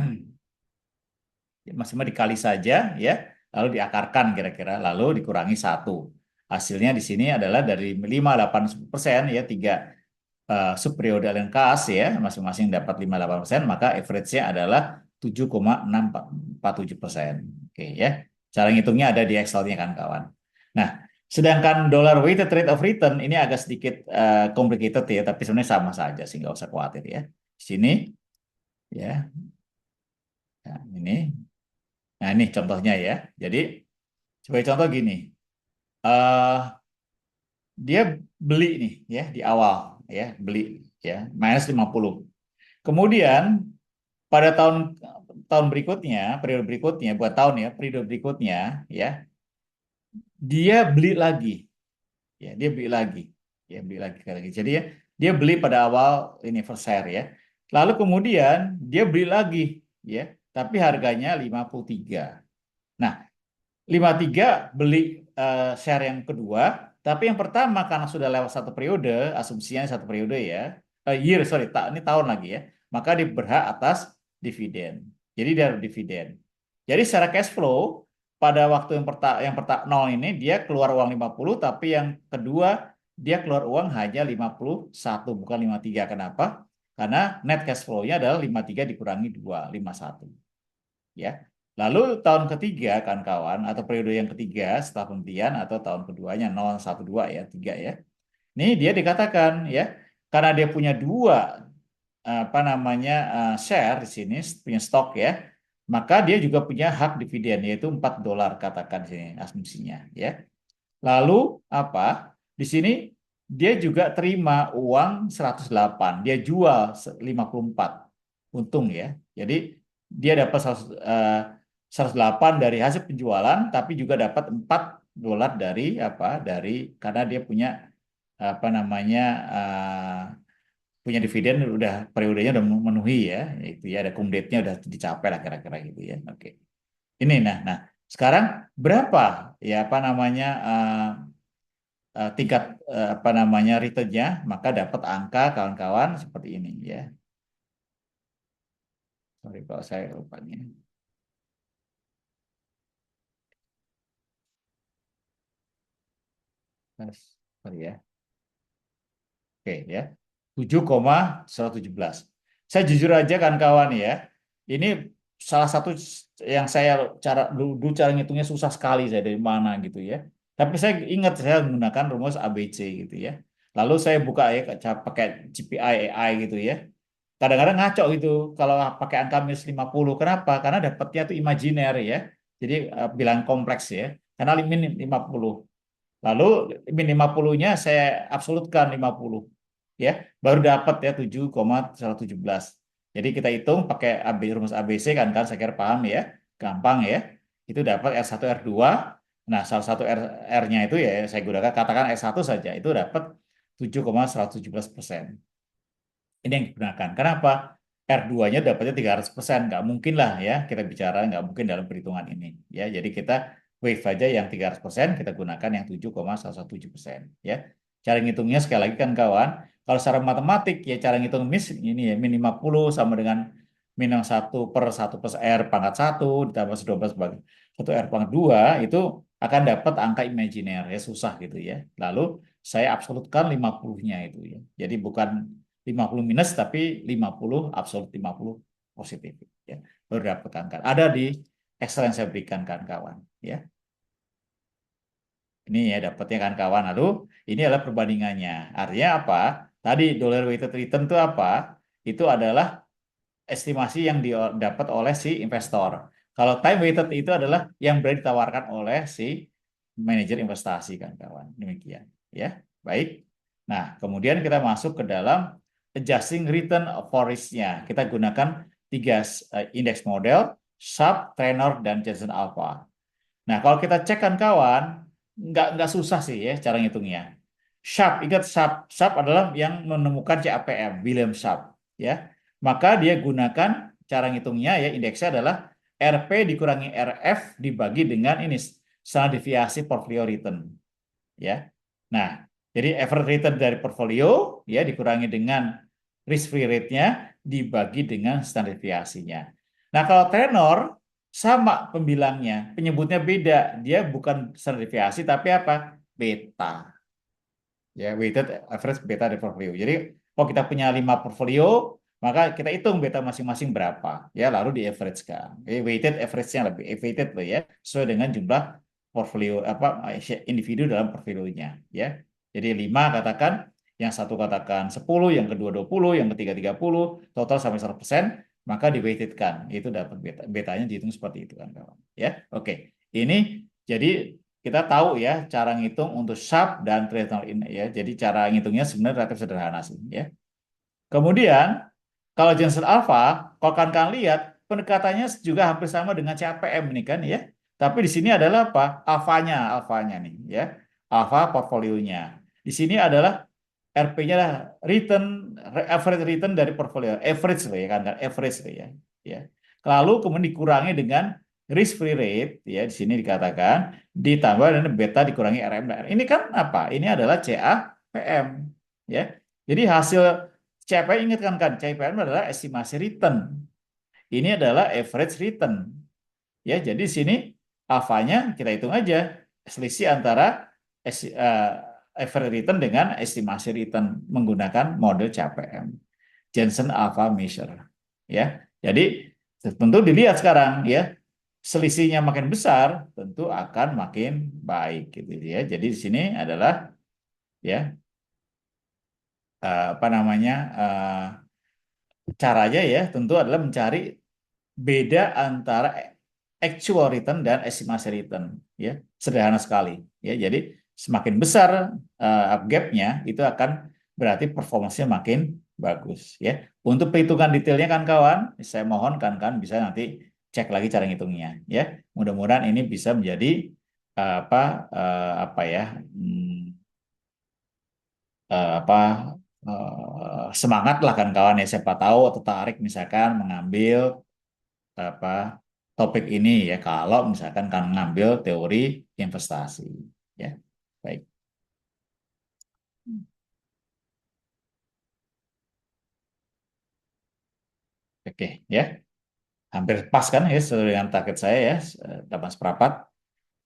maksimal dikali saja ya, lalu diakarkan kira-kira, lalu dikurangi 1. Hasilnya di sini adalah dari 5, 8, 10% ya, 3 subperiode aliran kas ya, masing-masing dapat 5, 8%, maka average-nya adalah 7,647%. Oke ya. Cara ngitungnya ada di Excel-nya kan kawan. Nah, sedangkan dollar weighted rate of return ini agak sedikit complicated ya, tapi sebenarnya sama saja sih nggak usah khawatir ya. Di sini ya. Nah, ini. Nah, ini contohnya ya. Jadi sebagai contoh gini. Dia beli nih ya di awal ya, beli ya minus 50. Kemudian pada tahun berikutnya, periode berikutnya, buat tahun ya, periode berikutnya ya, dia beli lagi. Ya, dia beli lagi. Ya, beli lagi. Jadi ya, dia beli pada awal ini first share ya. Lalu kemudian dia beli lagi ya, tapi harganya 53. Nah, 53 beli share yang kedua, tapi yang pertama karena sudah lewat satu periode, asumsinya satu periode ya, ini tahun lagi ya, maka dia berhak atas dividen. Jadi dia harus dividen. Jadi secara cash flow pada waktu yang pertama nol ini dia keluar uang 50, tapi yang kedua dia keluar uang hanya 51 bukan 53. Kenapa? Karena net cash flow-nya adalah 53 dikurangi 2, 51. Ya. Lalu tahun ketiga kan kawan atau periode yang ketiga setelah pembelian atau tahun keduanya 0, 1, 2 ya, 3 ya. Ini dia dikatakan ya karena dia punya dua apa namanya share di sini punya stok ya, maka dia juga punya hak dividen yaitu $4 katakan di sini asumsinya ya. Lalu apa? Di sini dia juga terima uang 108, dia jual 54. Untung ya. Jadi dia dapat 108 dari hasil penjualan tapi juga dapat 4 dolar dari apa? Karena dia punya apa namanya punya dividen udah periodenya udah memenuhi ya, itu ya ada cum date-nya udah dicapai lah kira-kira gitu ya. Oke. Ini nah sekarang berapa ya apa namanya tingkat apa namanya return-nya, maka dapat angka kawan-kawan seperti ini ya. Sorry kalau saya lupa nih. Sorry ya. Oke ya. 7,117. Saya jujur aja kan kawan ya. Ini salah satu yang saya dulu cara ngitungnya susah sekali saya dari mana gitu ya. Tapi saya ingat saya menggunakan rumus ABC gitu ya. Lalu saya buka ya pakai GPI AI gitu ya. Kadang-kadang ngaco gitu kalau pakai angka minus 50. Kenapa? Karena dapatnya itu imajiner ya. Jadi bilangan kompleks ya. Karena min 50. Lalu min 50-nya saya absolutkan 50. Ya, baru dapat ya 7,117. Jadi kita hitung pakai rumus ABC kan saya kira paham ya. Gampang ya. Itu dapat R1 R2. Nah, salah satu R-nya itu ya saya gunakan katakan R1 saja. Itu dapat 7,117%. Ini yang digunakan. Kenapa? R2-nya dapatnya 300%. Nggak mungkin lah ya kita bicara nggak mungkin dalam perhitungan ini. Ya, jadi kita wave aja yang 300%, kita gunakan yang 7,117%. Ya. Cara ngitungnya sekali lagi kan kawan, kalau secara matematik ya cara ngitung ini ya min 50 sama dengan minus 1/1 plus R pangkat 1 ditambah 12 sebagai 1 R pangkat 2 itu akan dapat angka imajiner ya susah gitu ya. Lalu saya absolutkan 50-nya itu ya. Jadi bukan 50 minus tapi 50 absolut 50 positif ya. Baru dapat angka. Ada di Excel yang saya berikan kan kawan ya. Ini ya dapatnya kan kawan. Lalu ini adalah perbandingannya. Artinya apa? Tadi dollar weighted return itu apa? Itu adalah estimasi yang didapat oleh si investor. Kalau time weighted itu adalah yang berani ditawarkan oleh si manajer investasi kan kawan. Demikian ya. Baik. Nah, kemudian kita masuk ke dalam adjusting return for risk-nya. Kita gunakan 3 index model, Sharpe, Trenor, dan Jensen Alpha. Nah, kalau kita cek kan kawan, nggak susah sih ya cara ngitungnya. Sharpe, ingat Sharpe adalah yang menemukan CAPM, William Sharpe ya. Maka dia gunakan cara ngitungnya ya indeksnya adalah RP dikurangi RF dibagi dengan ini standar deviasi portfolio return ya. Nah, jadi average return dari portfolio ya dikurangi dengan risk free rate-nya dibagi dengan standar deviasinya. Nah, kalau tenor sama pembilangnya, penyebutnya beda. Dia bukan standar deviasi tapi apa? Beta. Ya, weighted average beta dari portfolio. Jadi, kalau kita punya 5 portfolio, maka kita hitung beta masing-masing berapa. Ya, lalu di average-kan. Weighted average-nya lebih weighted loh ya, sesuai dengan jumlah portfolio individu dalam portfolionya ya. Jadi 5 katakan, yang satu katakan 10, yang kedua 20, yang ketiga 30, total sampai 100%, maka di weighted-kan. Itu dapat betanya dihitung seperti itu kan kawan. Ya. Oke. Ini jadi kita tahu ya cara ngitung untuk Sharpe dan Trenor ini ya. Jadi cara ngitungnya sebenarnya relatif sederhana sih ya. Kemudian kalau Jensen Alpha, kalau kalian lihat pendekatannya juga hampir sama dengan CAPM ini kan ya. Tapi di sini adalah apa? Alfanya nih ya. Alpha portfolionya. Di sini adalah RP-nya lah return average return dari portfolio, average ya kan, average ya. Ya. Lalu kemudian dikurangi dengan risk free rate ya di sini dikatakan ditambah dengan beta dikurangi RM. Ini kan apa? Ini adalah CAPM ya. Jadi hasil CAPM ingatkan kan CAPM adalah estimasi return. Ini adalah average return. Ya, jadi di sini alfanya kita hitung aja selisih antara average return dengan estimasi return menggunakan model CAPM. Jensen Alpha Measure. Ya. Jadi tentu dilihat sekarang ya. Selisihnya makin besar tentu akan makin baik gitu ya. Jadi di sini adalah ya apa namanya caranya ya tentu adalah mencari beda antara actual return dan estimasi return ya sederhana sekali ya jadi semakin besar gapnya itu akan berarti performanya makin bagus ya untuk perhitungan detailnya kan kawan saya mohon kan bisa nanti cek lagi cara ngitungnya ya mudah-mudahan ini bisa menjadi apa apa ya hmm, apa semangat lah kan kawan ya, siapa tahu tertarik misalkan mengambil apa topik ini ya, kalau misalkan kan ngambil teori investasi ya. Baik. Oke ya, hampir pas kan ya sesuai dengan target saya ya, 8 seperempat.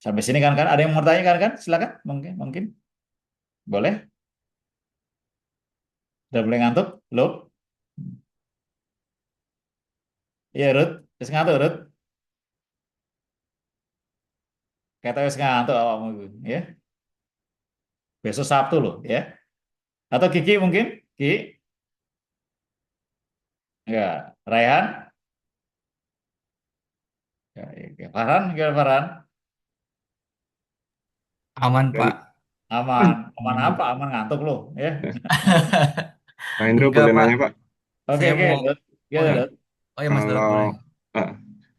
Sampai sini kan kan ada yang mau bertanya kan, silakan, mungkin mungkin boleh. Udah boleh ngantuk lo? Iya Ruth, wis ngantuk Ruth, kata wis ngantuk awakmu iku, ya. Besok Sabtu loh ya. Atau Kiki mungkin? Ki? Ya, Raihan? Ya, ya. Farhan, gimana Farhan? Aman, Dan Pak. Aman. Aman Aman. apa? Aman ngantuk loh ya. Pak Hendro Enggak, boleh Pak. nanya Pak, Oke, Saya oke, mau... Ruth. Oh Gimana, ya. Ruth? Oh ya, Mas Daud kalau boleh. eh,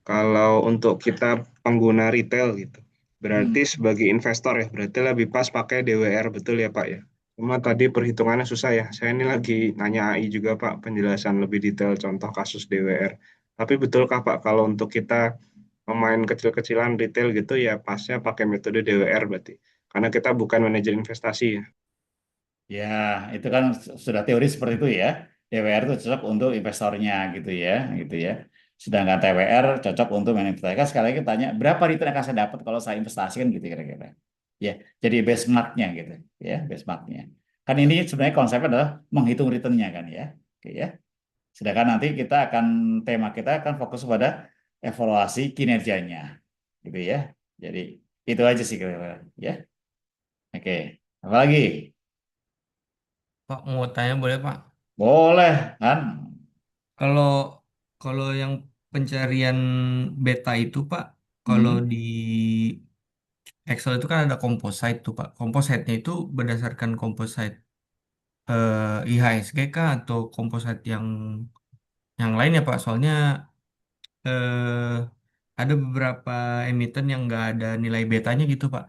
kalau untuk kita pengguna retail gitu, Hmm. berarti sebagai investor ya, berarti lebih pas pakai DWR betul ya Pak ya. Cuma tadi perhitungannya susah ya. Saya ini lagi nanya AI juga Pak, penjelasan lebih detail contoh kasus DWR. Tapi betulkah Pak kalau untuk kita pemain kecil-kecilan retail gitu ya pasnya pakai metode DWR berarti. Karena kita bukan manajer investasi ya. Ya, itu kan sudah teori seperti itu ya. DWR itu cocok untuk investornya gitu ya. Sedangkan TWR cocok untuk manajer investasi. Kan sekali lagi tanya, berapa return yang akan saya dapat kalau saya investasikan gitu kira-kira. Ya, jadi benchmarknya gitu ya, benchmarknya. Kan ini sebenarnya konsepnya adalah menghitung returnnya kan ya. Oke ya. Sedangkan nanti tema kita akan fokus pada evaluasi kinerjanya gitu ya. Jadi itu aja sih kira-kira ya. Oke. Apa lagi? Pak, mau tanya boleh, Pak? Boleh kan? Kalau kalau yang pencarian beta itu, Pak, kalau Hmm. di Excel itu kan ada composite tuh, Pak. Composite-nya itu berdasarkan composite IHSG kah atau composite yang lain ya, Pak? Soalnya eh, ada beberapa emiten yang nggak ada nilai betanya gitu, Pak.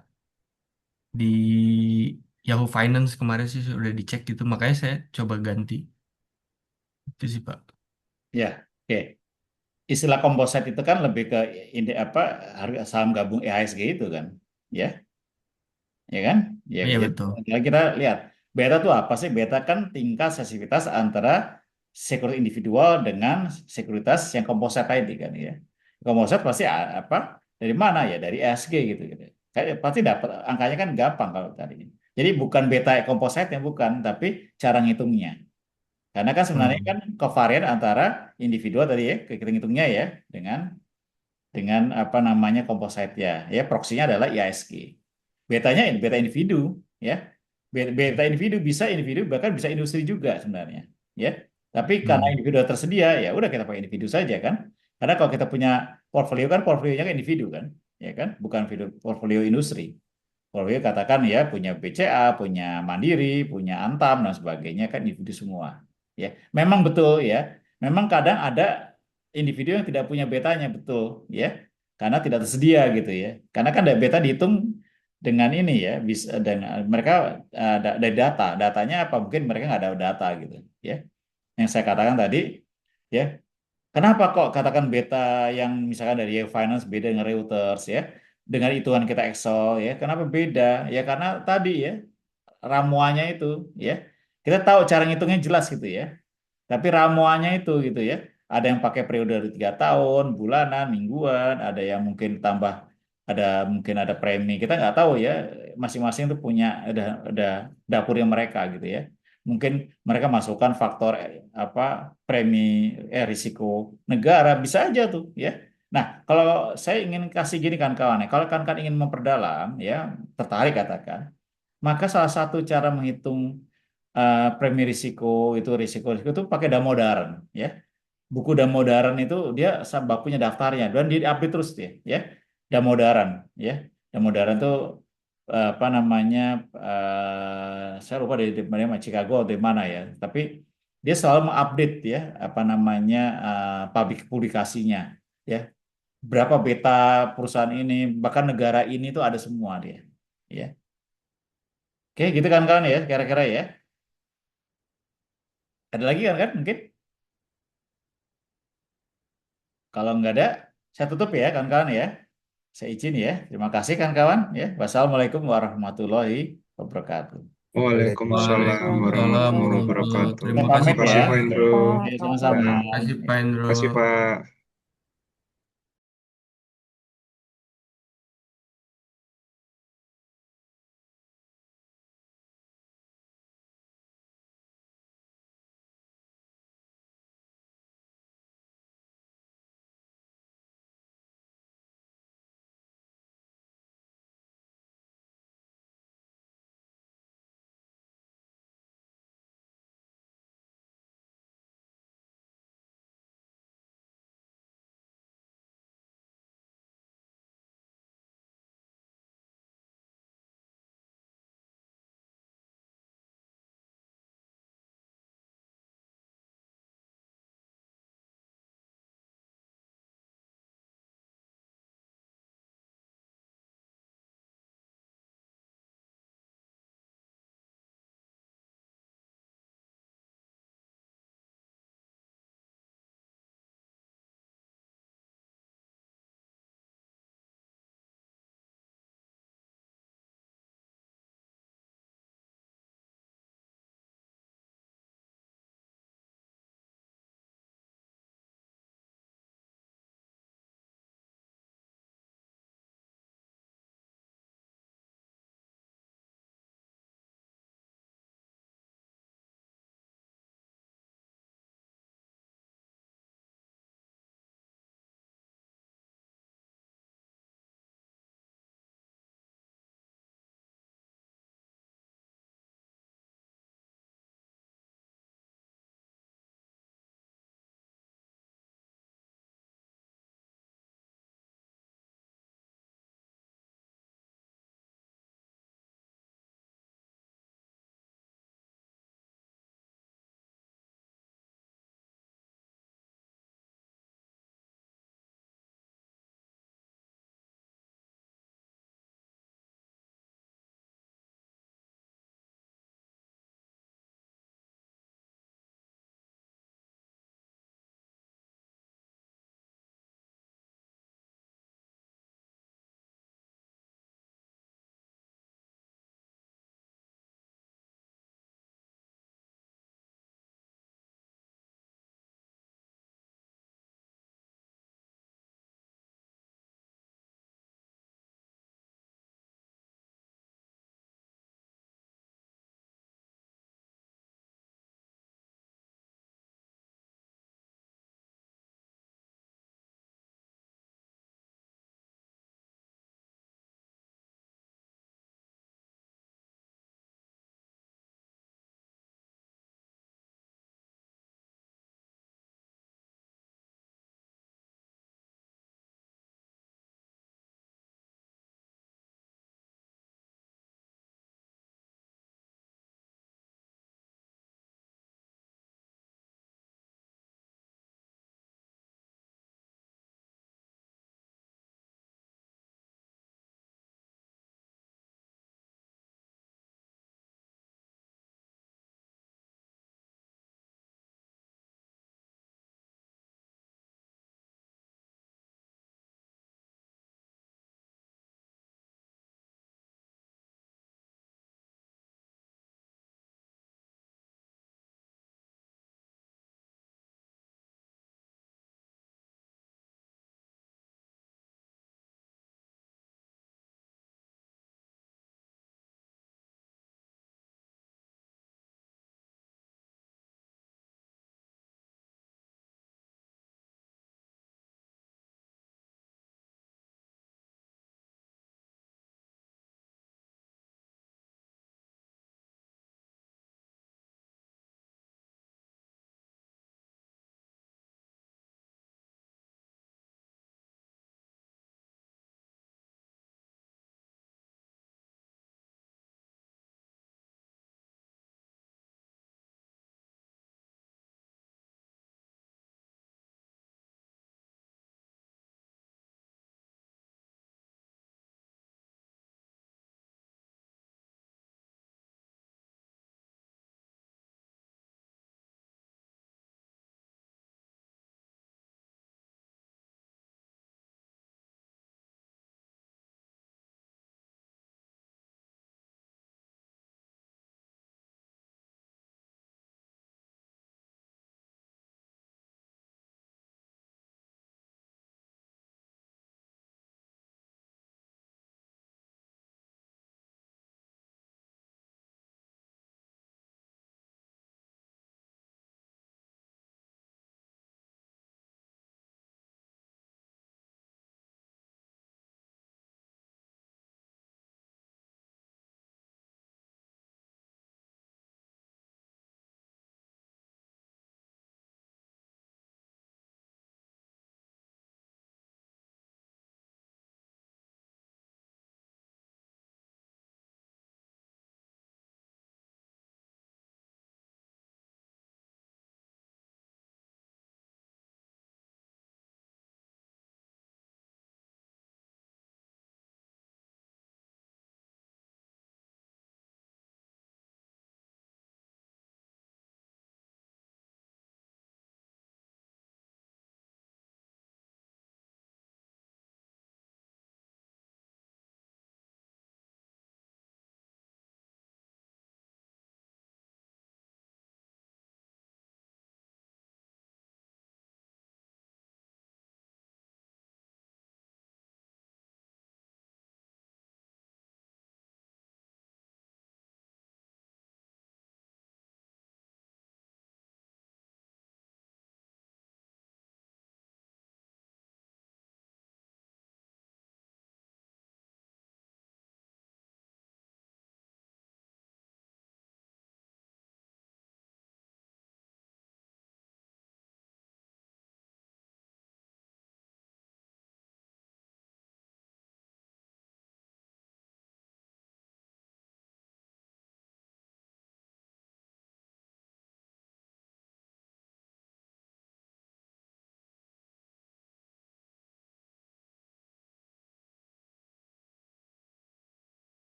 Di Yahoo Finance kemarin sih udah dicek gitu, makanya saya coba ganti. Itu sih, Pak. Ya, oke. Istilah composite itu kan lebih ke apa harga saham gabung IHSG itu kan, ya, ya kan? Ya, Oh iya jadi betul. kita lihat beta itu apa sih? Beta kan tingkat sensitivitas antara sekuritas individual dengan sekuritas yang composite tadi kan ya. Composite pasti apa? Dari mana ya? Dari IHSG gitu. Kayak pasti dapat angkanya kan gampang kalau tadi. Jadi bukan beta composite yang bukan, tapi cara ngitungnya. Karena kan sebenarnya Hmm. kan covarian antara individual tadi ya, kita hitungnya ya dengan apa namanya composite ya. Ya proksinya adalah IISG. Betanya beta individu ya. Beta individu bisa individu bahkan bisa industri juga sebenarnya ya. Tapi karena Hmm. individu tersedia ya udah kita pakai individu saja kan. Karena kalau kita punya portfolio kan portfolionya kan individu kan, ya kan, bukan portfolio industri. Portfolio katakan ya punya BCA, punya Mandiri, punya Antam dan sebagainya kan individu semua. Ya, memang betul ya. Memang kadang ada individu yang tidak punya betanya betul ya. Karena tidak tersedia gitu ya. Karena kan beta dihitung dengan ini ya, bisa dan mereka dari datanya apa mungkin mereka nggak ada data gitu ya. Yang saya katakan tadi ya, kenapa kok katakan beta yang misalkan dari Yahoo Finance beda dengan Reuters ya? Dengan hitungan kita Excel ya, kenapa beda? Ya karena tadi ya ramuannya itu ya. Kita tahu cara ngitungnya jelas gitu ya. Tapi ramuannya itu gitu ya. Ada yang pakai periode dari 3 tahun, bulanan, mingguan, ada yang mungkin tambah, ada mungkin ada premi. Kita nggak tahu ya. Masing-masing itu punya ada dapurnya mereka gitu ya. Mungkin mereka masukkan faktor apa premi risiko negara bisa aja tuh ya. Nah, kalau saya ingin kasih gini kan kawan ya, kalau kan ingin memperdalam ya, tertarik katakan, maka salah satu cara menghitung premi risiko risiko itu pakai Damodaran ya. Buku Damodaran itu dia bakunya daftarnya dan dia update terus dia ya. Damodaran ya. Damodaran itu apa namanya saya lupa dari mana Chicago atau dari mana ya. Tapi dia selalu mengupdate ya apa namanya publikasinya ya. berapa beta perusahaan ini, bahkan negara ini tuh ada semua dia. Ya. Oke, gitu kan kawan ya, kira-kira ya. Ada lagi kan mungkin? Kalau nggak ada, saya tutup ya kawan-kawan ya. Saya izin ya. Terima kasih kawan-kawan ya. Wassalamualaikum warahmatullahi wabarakatuh. Waalaikumsalam Waalaikumsalam warahmatullahi warahmatullahi wabarakatuh. wabarakatuh. Saya Terima Terima kasih pamit Pak ya. kasih Pak Terima kasih, Indro. Oke, Pak. sama-sama. Ya, Terima kasih Pak terima Indro. kasih Pak.